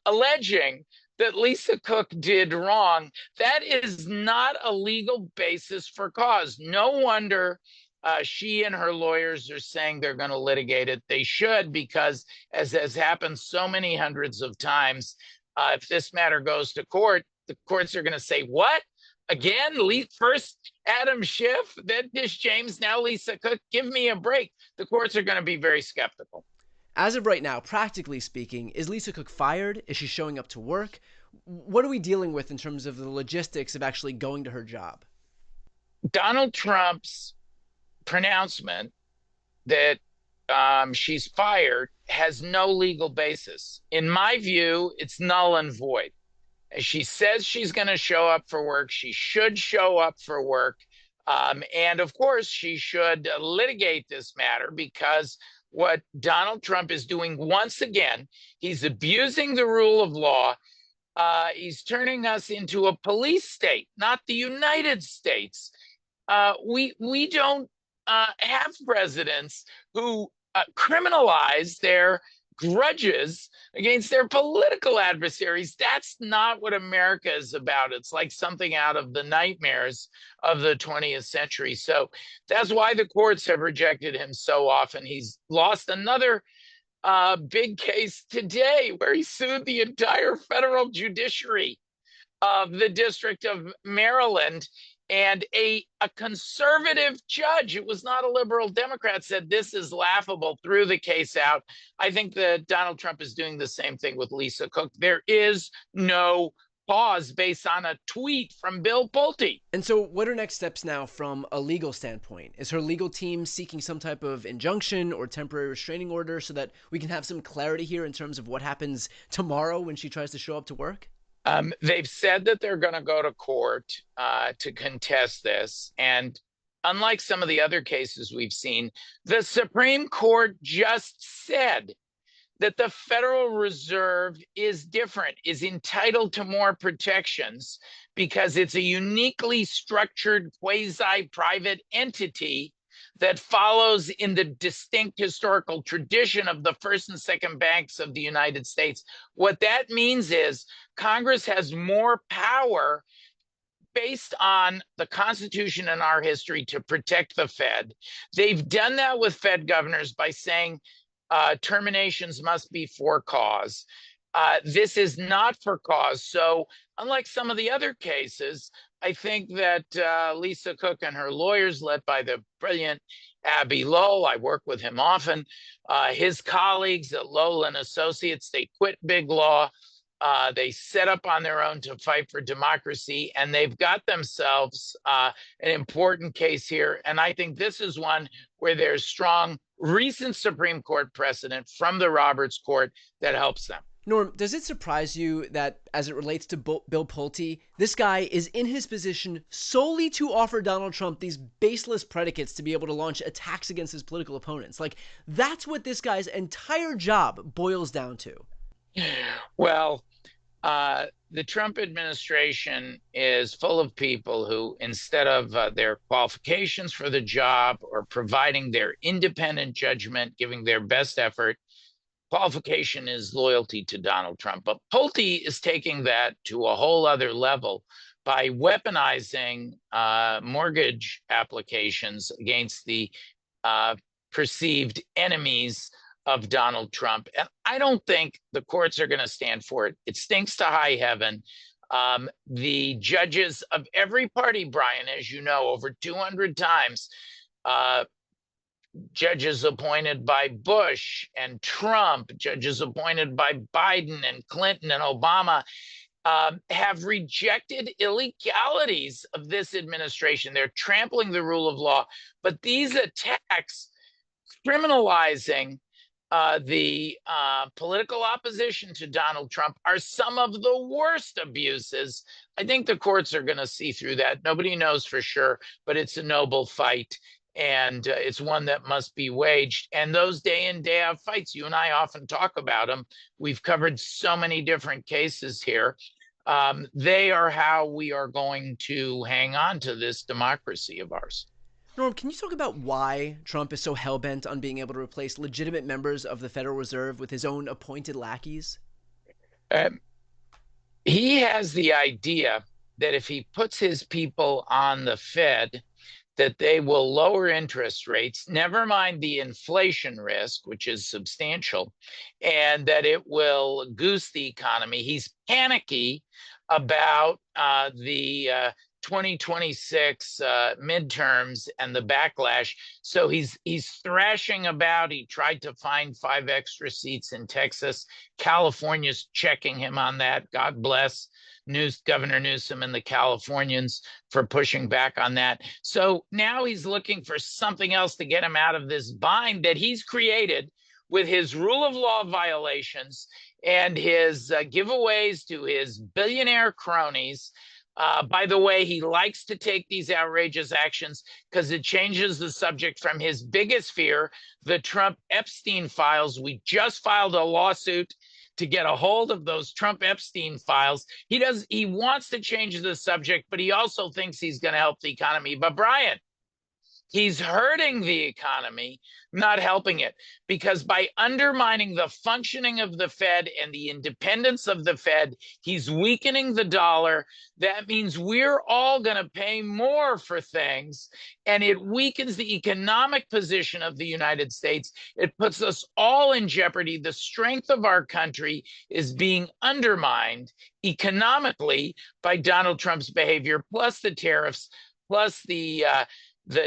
Speaker 5: alleging that Lisa Cook did wrong. That is not a legal basis for cause. No wonder she and her lawyers are saying they're going to litigate it. They should, because as has happened so many hundreds of times, if this matter goes to court, the courts are going to say, what? Again, first Adam Schiff, then Tish James, now Lisa Cook. Give me a break. The courts are going to be very skeptical.
Speaker 1: As of right now, practically speaking, is Lisa Cook fired? Is she showing up to work? What are we dealing with in terms of the logistics of actually going to her job?
Speaker 5: Donald Trump's pronouncement that she's fired has no legal basis. In my view, it's null and void. She says she's going to show up for work. She should show up for work. And of course, she should litigate this matter, because what Donald Trump is doing once again, he's abusing the rule of law. He's turning us into a police state, not the United States. We don't have presidents who criminalize their grudges against their political adversaries. That's not what America is about. It's like something out of the nightmares of the 20th century. So that's why the courts have rejected him so often. He's lost another big case today where he sued the entire federal judiciary of the District of Maryland. And a conservative judge, it was not a liberal Democrat, said this is laughable, threw the case out. I think that Donald Trump is doing the same thing with Lisa Cook. There is no pause based on a tweet from Bill Pulte.
Speaker 1: And so what are next steps now from a legal standpoint? Is her legal team seeking some type of injunction or temporary restraining order so that we can have some clarity here in terms of what happens tomorrow when she tries to show up to work?
Speaker 5: They've said that they're going to go to court to contest this. And unlike some of the other cases we've seen, the Supreme Court just said that the Federal Reserve is different, is entitled to more protections because it's a uniquely structured quasi-private entity that follows in the distinct historical tradition of the first and second banks of the United States. What that means is Congress has more power based on the Constitution and our history to protect the Fed. They've done that with Fed governors by saying terminations must be for cause. This is not for cause. So unlike some of the other cases, I think that Lisa Cook and her lawyers, led by the brilliant Abbe Lowell, I work with him often, his colleagues at Lowell and Associates, they quit big law. They set up on their own to fight for democracy, and they've got themselves an important case here. And I think this is one where there's strong recent Supreme Court precedent from the Roberts Court that helps them.
Speaker 1: Norm, does it surprise you that as it relates to Bill Pulte, this guy is in his position solely to offer Donald Trump these baseless predicates to be able to launch attacks against his political opponents? Like, that's what this guy's entire job boils down to.
Speaker 5: Well, the Trump administration is full of people who, instead of their qualifications for the job or providing their independent judgment, giving their best effort, qualification is loyalty to Donald Trump. But Pulte is taking that to a whole other level by weaponizing mortgage applications against the perceived enemies of Donald Trump. And I don't think the courts are going to stand for it. It stinks to high heaven. The judges of every party, Brian, as you know, over 200 times, judges appointed by Bush and Trump, judges appointed by Biden and Clinton and Obama, have rejected illegalities of this administration. They're trampling the rule of law. But these attacks, criminalizing the political opposition to Donald Trump, are some of the worst abuses. I think the courts are going to see through that. Nobody knows for sure, but it's a noble fight. And it's one that must be waged. And those day in, day out fights, you and I often talk about them. We've covered so many different cases here. They are how we are going to hang on to this democracy of ours.
Speaker 1: Norm, can you talk about why Trump is so hell-bent on being able to replace legitimate members of the Federal Reserve with his own appointed lackeys?
Speaker 5: He has the idea that if he puts his people on the Fed, that they will lower interest rates, never mind the inflation risk, which is substantial, and that it will goose the economy. He's panicky about the 2026 midterms and the backlash. So he's thrashing about. He tried to find 5 extra seats in Texas. California's checking him on that. God bless Governor Newsom and the Californians for pushing back on that. So now he's looking for something else to get him out of this bind that he's created with his rule of law violations and his giveaways to his billionaire cronies. By the way, he likes to take these outrageous actions because it changes the subject from his biggest fear, the Trump Epstein files. We just filed a lawsuit to get a hold of those Trump Epstein files. He wants to change the subject, but he also thinks he's going to help the economy. But Brian, he's hurting the economy, not helping it, because by undermining the functioning of the Fed and the independence of the Fed, he's weakening the dollar. That means we're all going to pay more for things, and it weakens the economic position of the United States. It puts us all in jeopardy. The strength of our country is being undermined economically by Donald Trump's behavior, plus the tariffs, plus the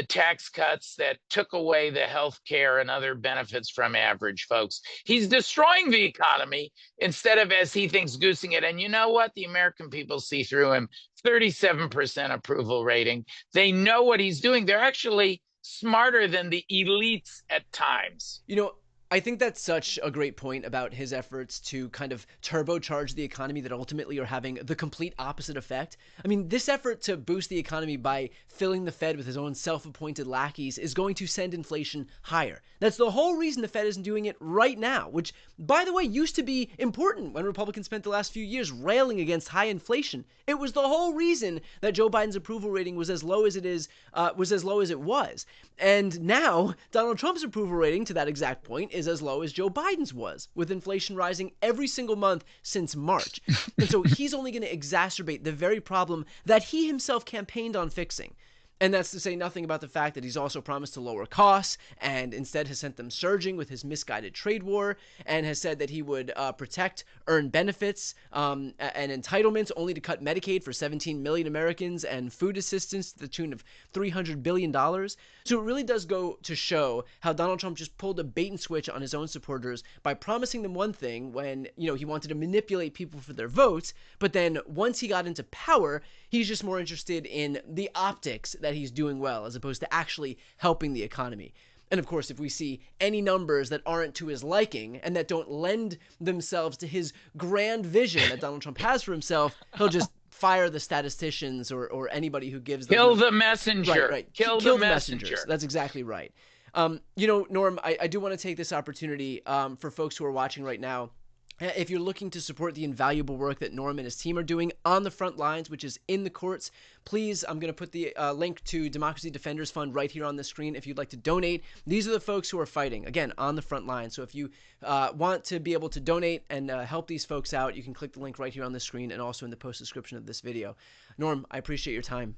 Speaker 5: tax cuts that took away the health care and other benefits from average folks. He's destroying the economy instead of, as he thinks, goosing it. And you know what? The American people see through him. 37% approval rating. They know what he's doing. They're actually smarter than the elites at times.
Speaker 1: You know, I think that's such a great point about his efforts to kind of turbocharge the economy that ultimately are having the complete opposite effect. I mean, this effort to boost the economy by filling the Fed with his own self-appointed lackeys is going to send inflation higher. That's the whole reason the Fed isn't doing it right now, which, by the way, used to be important when Republicans spent the last few years railing against high inflation. It was the whole reason that Joe Biden's approval rating was as low as it was. And now Donald Trump's approval rating, to that exact point, is as low as Joe Biden's was, with inflation rising every single month since March. And so he's only going to exacerbate the very problem that he himself campaigned on fixing. And that's to say nothing about the fact that he's also promised to lower costs and instead has sent them surging with his misguided trade war, and has said that he would protect earned benefits and entitlements, only to cut Medicaid for 17 million Americans and food assistance to the tune of $300 billion. So it really does go to show how Donald Trump just pulled a bait and switch on his own supporters by promising them one thing when, he wanted to manipulate people for their votes, but then once he got into power, he's just more interested in the optics that he's doing well as opposed to actually helping the economy. And of course, if we see any numbers that aren't to his liking and that don't lend themselves to his grand vision that Donald Trump has for himself, he'll just fire the statisticians or anybody who gives them.
Speaker 5: Kill the messenger.
Speaker 1: Right.
Speaker 5: Kill the messenger.
Speaker 1: That's exactly right. Norm, I do want to take this opportunity for folks who are watching right now. If you're looking to support the invaluable work that Norm and his team are doing on the front lines, which is in the courts, please, I'm going to put the link to Democracy Defenders Fund right here on the screen if you'd like to donate. These are the folks who are fighting, again, on the front line. So if you want to be able to donate and help these folks out, you can click the link right here on the screen and also in the post description of this video. Norm, I appreciate your time.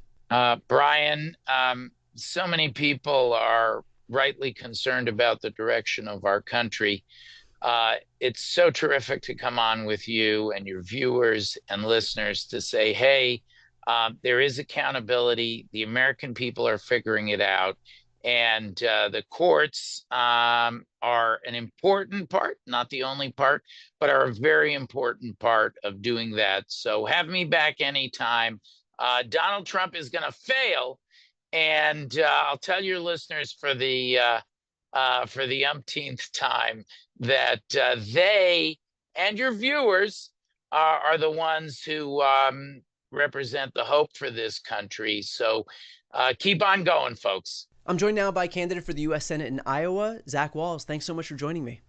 Speaker 5: Brian, so many people are rightly concerned about the direction of our country. It's so terrific to come on with you and your viewers and listeners to say, hey, there is accountability. The American people are figuring it out. And the courts are an important part, not the only part, but are a very important part of doing that. So have me back anytime. Donald Trump is going to fail. And I'll tell your listeners for the umpteenth time that they and your viewers are the ones who represent the hope for this country. So keep on going, folks.
Speaker 1: I'm joined now by candidate for the U.S. Senate in Iowa, Zach Walz. Thanks so much for joining me.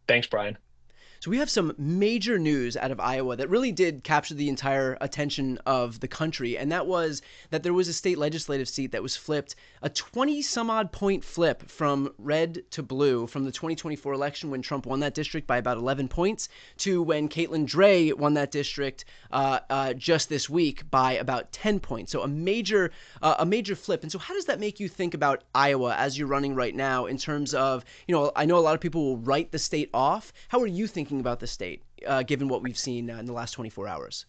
Speaker 6: Thanks, Brian.
Speaker 1: So we have some major news out of Iowa that really did capture the entire attention of the country, and that was that there was a state legislative seat that was flipped, a 20-some-odd point flip from red to blue from the 2024 election when Trump won that district by about 11 points to when Caitlin Dray won that district just this week by about 10 points. So a major flip. And so how does that make you think about Iowa as you're running right now in terms of, I know a lot of people will write the state off. How are you thinking about the state, given what we've seen in the last 24 hours?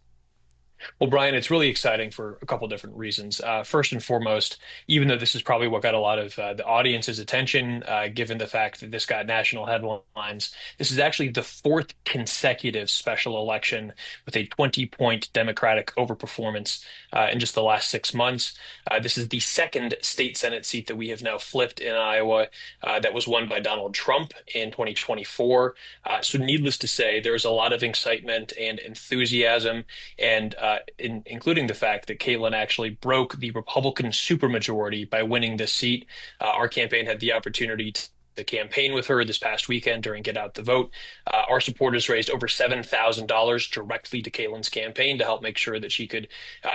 Speaker 6: Well, Brian, it's really exciting for a couple different reasons. First and foremost, even though this is probably what got a lot of the audience's attention, given the fact that this got national headlines, this is actually the fourth consecutive special election with a 20-point Democratic overperformance in just the last 6 months. This is the second state Senate seat that we have now flipped in Iowa that was won by Donald Trump in 2024. So needless to say, there's a lot of excitement and enthusiasm, and including the fact that Caitlin actually broke the Republican supermajority by winning this seat. Our campaign had the opportunity to campaign with her this past weekend during Get Out the Vote. Our supporters raised over $7,000 directly to Caitlin's campaign to help make sure that she could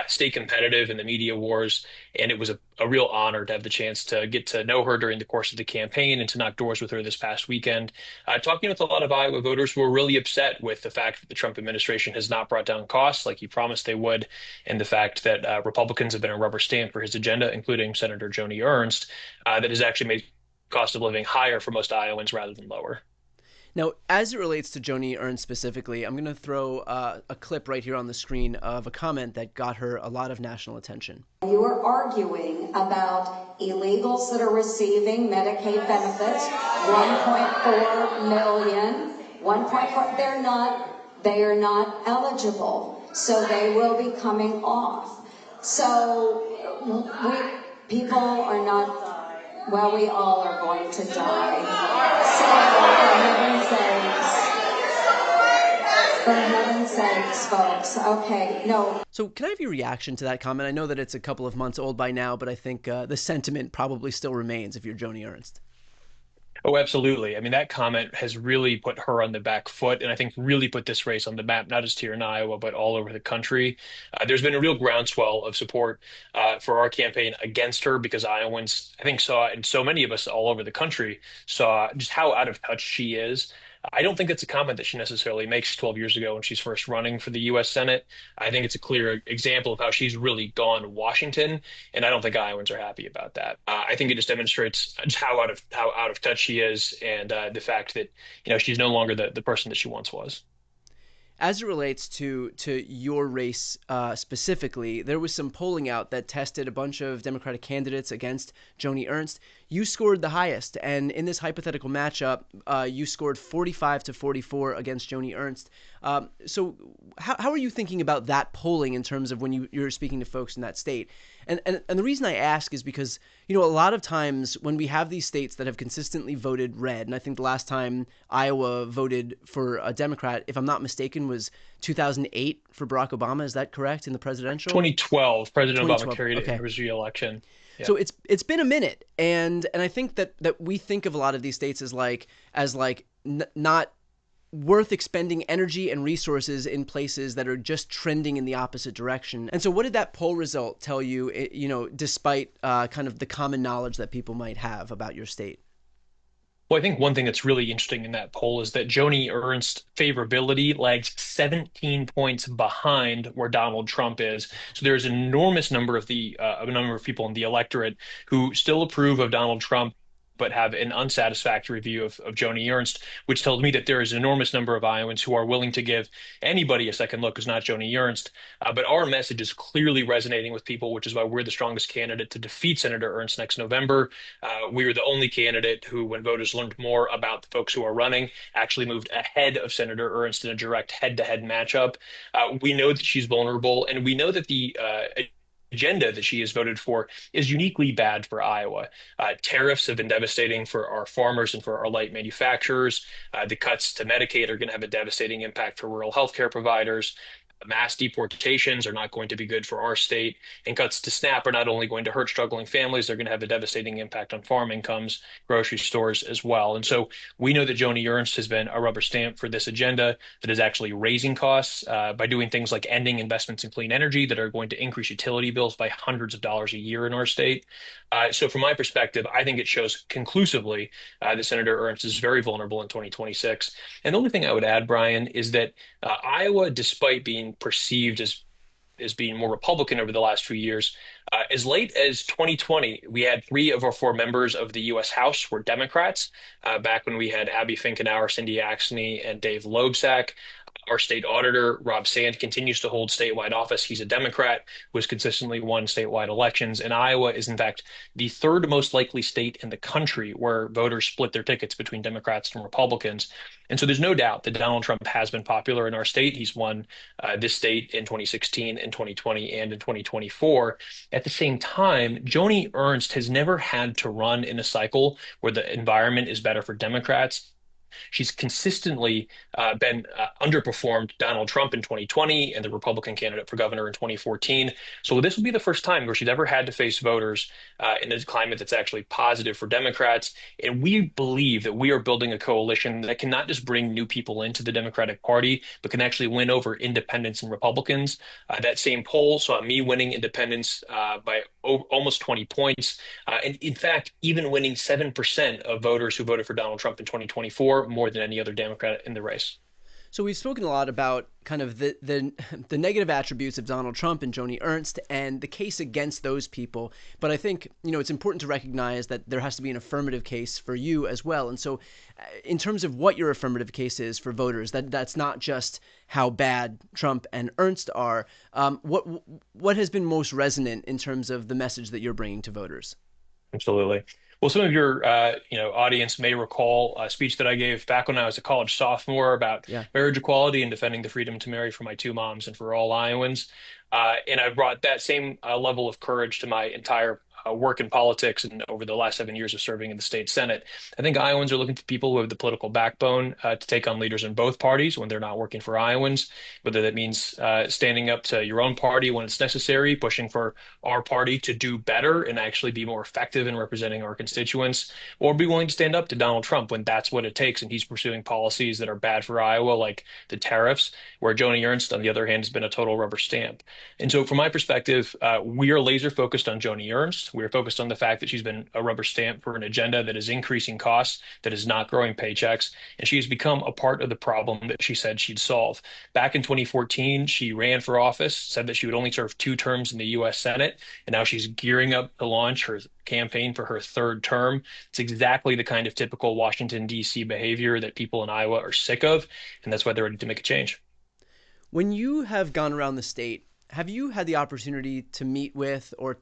Speaker 6: stay competitive in the media wars. And it was a real honor to have the chance to get to know her during the course of the campaign and to knock doors with her this past weekend. Talking with a lot of Iowa voters who were really upset with the fact that the Trump administration has not brought down costs like he promised they would, and the fact that Republicans have been a rubber stamp for his agenda, including Senator Joni Ernst, that has actually made cost of living higher for most Iowans rather than lower.
Speaker 1: Now, as it relates to Joni Ernst specifically, I'm going to throw a clip right here on the screen of a comment that got her a lot of national attention.
Speaker 7: You are arguing about illegals that are receiving Medicaid benefits, 1.4 million, 1.4, they are not eligible, so they will be coming off. So people are not, well, we all are going to die. So, for heaven's sakes, folks. Okay, no.
Speaker 1: So can I have your reaction to that comment? I know that it's a couple of months old by now, but I think the sentiment probably still remains if you're Joni Ernst.
Speaker 6: Oh, absolutely. I mean, that comment has really put her on the back foot, and I think really put this race on the map, not just here in Iowa, but all over the country. There's been a real groundswell of support for our campaign against her because Iowans, I think, saw, and so many of us all over the country saw just how out of touch she is. I don't think that's a comment that she necessarily makes 12 years ago when she's first running for the U.S. Senate. I think it's a clear example of how she's really gone to Washington, and I don't think Iowans are happy about that. I think it just demonstrates just how out of touch she is, and the fact that she's no longer the person that she once was.
Speaker 1: As it relates to your race specifically, there was some polling out that tested a bunch of Democratic candidates against Joni Ernst. You scored the highest, and in this hypothetical matchup, you scored 45-44 against Joni Ernst. So how are you thinking about that polling in terms of when you're speaking to folks in that state? And the reason I ask is because, a lot of times when we have these states that have consistently voted red, and I think the last time Iowa voted for a Democrat, if I'm not mistaken, was 2008 for Barack Obama. Is that correct, in the presidential?
Speaker 6: 2012, President Obama carried it in his re-election. Yeah.
Speaker 1: So it's been a minute, and I think that we think of a lot of these states as not worth expending energy and resources in places that are just trending in the opposite direction. And so what did that poll result tell you, despite kind of the common knowledge that people might have about your state?
Speaker 6: Well, I think one thing that's really interesting in that poll is that Joni Ernst's favorability lags 17 points behind where Donald Trump is. So there's an enormous number of people in the electorate who still approve of Donald Trump but have an unsatisfactory view of Joni Ernst, which tells me that there is an enormous number of Iowans who are willing to give anybody a second look who's not Joni Ernst. But our message is clearly resonating with people, which is why we're the strongest candidate to defeat Senator Ernst next November. We are the only candidate who, when voters learned more about the folks who are running, actually moved ahead of Senator Ernst in a direct head-to-head matchup. We know that she's vulnerable, and we know that the agenda that she has voted for is uniquely bad for Iowa. Tariffs have been devastating for our farmers and for our light manufacturers. The cuts to Medicaid are going to have a devastating impact for rural healthcare providers. Mass deportations are not going to be good for our state, and cuts to SNAP are not only going to hurt struggling families, they're going to have a devastating impact on farm incomes, grocery stores as well. And so we know that Joni Ernst has been a rubber stamp for this agenda that is actually raising costs by doing things like ending investments in clean energy that are going to increase utility bills by hundreds of dollars a year in our state. So from my perspective, I think it shows conclusively that Senator Ernst is very vulnerable in 2026. And the only thing I would add, Brian, is that Iowa, despite being perceived as being more Republican over the last few years, as late as 2020, we had 3 of our 4 members of the U.S. House were Democrats. Back when we had Abby Finkenauer, Cindy Axne, and Dave Loebsack. Our state auditor, Rob Sand, continues to hold statewide office. He's a Democrat who has consistently won statewide elections. And Iowa is, in fact, the 3rd most likely state in the country where voters split their tickets between Democrats and Republicans. And so there's no doubt that Donald Trump has been popular in our state. He's won this state in 2016, in 2020, and in 2024. At the same time, Joni Ernst has never had to run in a cycle where the environment is better for Democrats. She's consistently been underperformed Donald Trump in 2020 and the Republican candidate for governor in 2014. So this will be the first time where she's ever had to face voters in a climate that's actually positive for Democrats. And we believe that we are building a coalition that can not just bring new people into the Democratic Party, but can actually win over independents and Republicans. That same poll saw me winning independents by almost 20 points. And in fact, even winning 7% of voters who voted for Donald Trump in 2024, more than any other Democrat in the race.
Speaker 1: So we've spoken a lot about kind of the negative attributes of Donald Trump and Joni Ernst and the case against those people. But I think, it's important to recognize that there has to be an affirmative case for you as well. And so in terms of what your affirmative case is for voters, that's not just how bad Trump and Ernst are. What has been most resonant in terms of the message that you're bringing to voters?
Speaker 6: Absolutely. Well, some of your audience may recall a speech that I gave back when I was a college sophomore about marriage equality and defending the freedom to marry for my 2 moms and for all Iowans. And I brought that same level of courage to my entire work in politics and over the last 7 years of serving in the state Senate. I think Iowans are looking for people who have the political backbone to take on leaders in both parties when they're not working for Iowans, whether that means standing up to your own party when it's necessary, pushing for our party to do better and actually be more effective in representing our constituents, or be willing to stand up to Donald Trump when that's what it takes and he's pursuing policies that are bad for Iowa, like the tariffs, where Joni Ernst, on the other hand, has been a total rubber stamp. And so from my perspective, we are laser focused on Joni Ernst. We are focused on the fact that she's been a rubber stamp for an agenda that is increasing costs, that is not growing paychecks, and she has become a part of the problem that she said she'd solve. Back in 2014, she ran for office, said that she would only serve 2 terms in the U.S. Senate, and now she's gearing up to launch her campaign for her 3rd term. It's exactly the kind of typical Washington, D.C. behavior that people in Iowa are sick of, and that's why they're ready to make a change.
Speaker 1: When you have gone around the state, have you had the opportunity to meet with or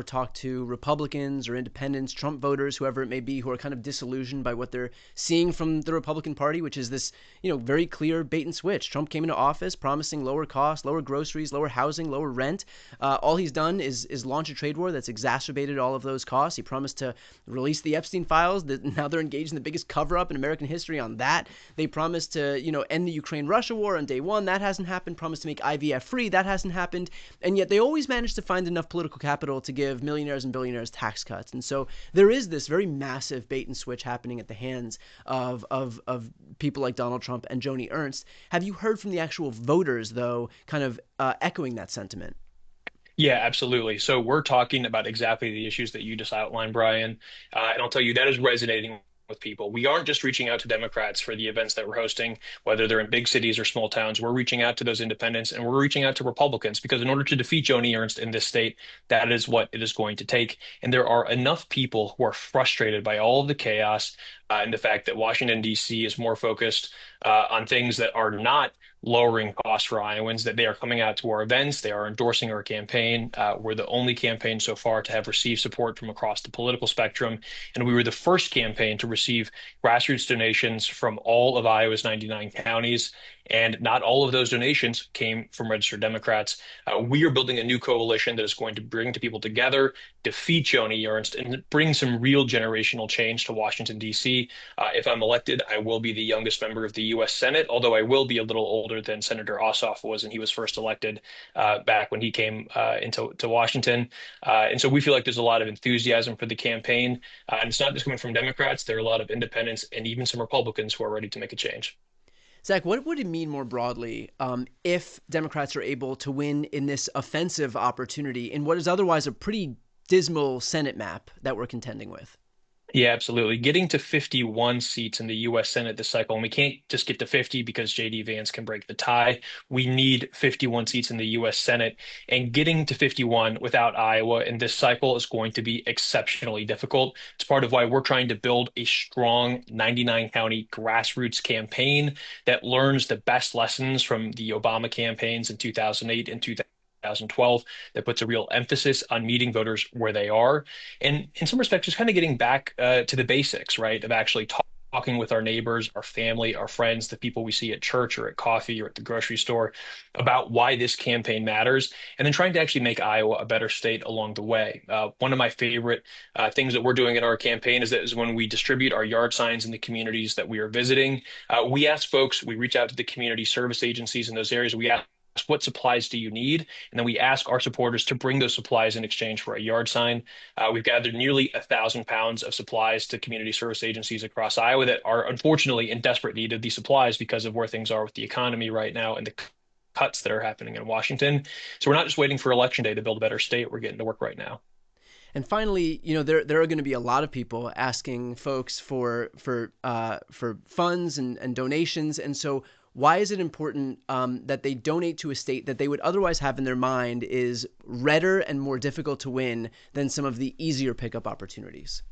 Speaker 1: talk to Republicans or independents, Trump voters, whoever it may be, who are kind of disillusioned by what they're seeing from the Republican Party, which is this, very clear bait and switch? Trump came into office promising lower costs, lower groceries, lower housing, lower rent. All he's done is launch a trade war that's exacerbated all of those costs. He promised to release the Epstein files. Now they're engaged in the biggest cover-up in American history on that. They promised to, end the Ukraine-Russia war on day one. That hasn't happened. Promised to make IVF free. That hasn't happened. And yet they always manage to find enough political capital to give millionaires and billionaires tax cuts. And so there is this very massive bait and switch happening at the hands of people like Donald Trump and Joni Ernst. Have you heard from the actual voters, though, kind of echoing that sentiment?
Speaker 6: Yeah, absolutely. So we're talking about exactly the issues that you just outlined, Brian. And I'll tell you, that is resonating with people. We aren't just reaching out to Democrats for the events that we're hosting, whether they're in big cities or small towns. We're reaching out to those independents, and we're reaching out to Republicans, because in order to defeat Joni Ernst in this state, that is what it is going to take. And there are enough people who are frustrated by all of the chaos and the fact that Washington, D.C. is more focused on things that are not lowering costs for Iowans, that they are coming out to our events, they are endorsing our campaign. We're the only campaign so far to have received support from across the political spectrum, and we were the first campaign to receive grassroots donations from all of Iowa's 99 counties, and not all of those donations came from registered Democrats. We are building a new coalition that is going to bring people together, defeat Joni Ernst, and bring some real generational change to Washington, D.C. If I'm elected, I will be the youngest member of the U.S. Senate, although I will be a little older than Senator Ossoff was when he was first elected back when he came into Washington. And so we feel like there's a lot of enthusiasm for the campaign. And it's not just coming from Democrats. There are a lot of independents and even some Republicans who are ready to make a change.
Speaker 1: Zach, what would it mean more broadly if Democrats are able to win in this offensive opportunity in what is otherwise a pretty dismal Senate map that we're contending with?
Speaker 6: Yeah, absolutely. Getting to 51 seats in the U.S. Senate this cycle, and we can't just get to 50 because J.D. Vance can break the tie. We need 51 seats in the U.S. Senate, and getting to 51 without Iowa in this cycle is going to be exceptionally difficult. It's part of why we're trying to build a strong 99-county grassroots campaign that learns the best lessons from the Obama campaigns in 2008 and 2012, that puts a real emphasis on meeting voters where they are. And in some respects, just kind of getting back to the basics, right, of actually talking with our neighbors, our family, our friends, the people we see at church or at coffee or at the grocery store about why this campaign matters, and then trying to actually make Iowa a better state along the way. One of my favorite things that we're doing in our campaign is when we distribute our yard signs in the communities that we are visiting, we ask folks, we reach out to the community service agencies in those areas, we ask, what supplies do you need? And then we ask our supporters to bring those supplies in exchange for a yard sign. We've gathered nearly 1,000 pounds of supplies to community service agencies across Iowa that are unfortunately in desperate need of these supplies because of where things are with the economy right now and the cuts that are happening in Washington. So we're not just waiting for Election Day to build a better state. We're getting to work right now.
Speaker 1: And finally, there are going to be a lot of people asking folks for funds and donations, and so why is it important that they donate to a state that they would otherwise have in their mind is redder and more difficult to win than some of the easier pickup opportunities?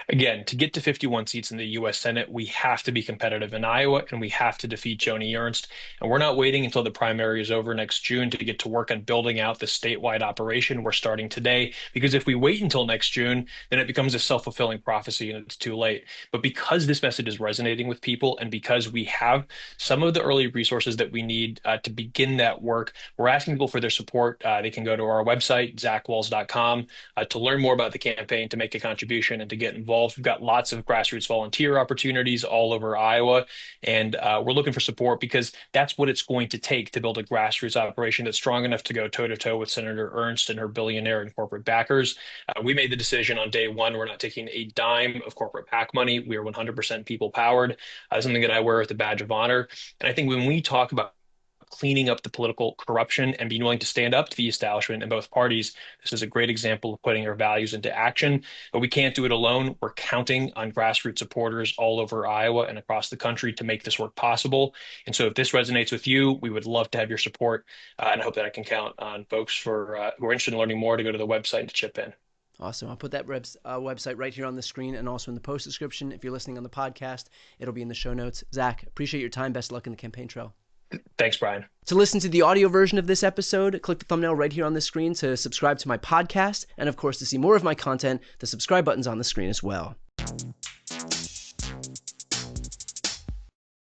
Speaker 6: Again, to get to 51 seats in the U.S. Senate, we have to be competitive in Iowa, and we have to defeat Joni Ernst. And we're not waiting until the primary is over next June to get to work on building out the statewide operation. We're starting today, because if we wait until next June, then it becomes a self-fulfilling prophecy and it's too late. But because this message is resonating with people, and because we have some of the early resources that we need to begin that work, we're asking people for their support. They can go to our website, zachwalls.com, to learn more about the campaign, to make a contribution, and to get involved. We've got lots of grassroots volunteer opportunities all over Iowa, and we're looking for support because that's what it's going to take to build a grassroots operation that's strong enough to go toe-to-toe with Senator Ernst and her billionaire and corporate backers. We made the decision on day one, we're not taking a dime of corporate PAC money. We are 100% people-powered, something that I wear with a badge of honor. And I think when we talk about cleaning up the political corruption and being willing to stand up to the establishment in both parties, this is a great example of putting our values into action. But we can't do it alone. We're counting on grassroots supporters all over Iowa and across the country to make this work possible. And so if this resonates with you, we would love to have your support. And I hope that I can count on folks who are interested in learning more to go to the website and to chip in.
Speaker 1: Awesome. I'll put that website right here on the screen and also in the post description. If you're listening on the podcast, it'll be in the show notes. Zach, appreciate your time. Best of luck in the campaign trail.
Speaker 6: Thanks, Brian.
Speaker 1: To listen to the audio version of this episode, click the thumbnail right here on the screen to subscribe to my podcast. And of course, to see more of my content, the subscribe button's on the screen as well.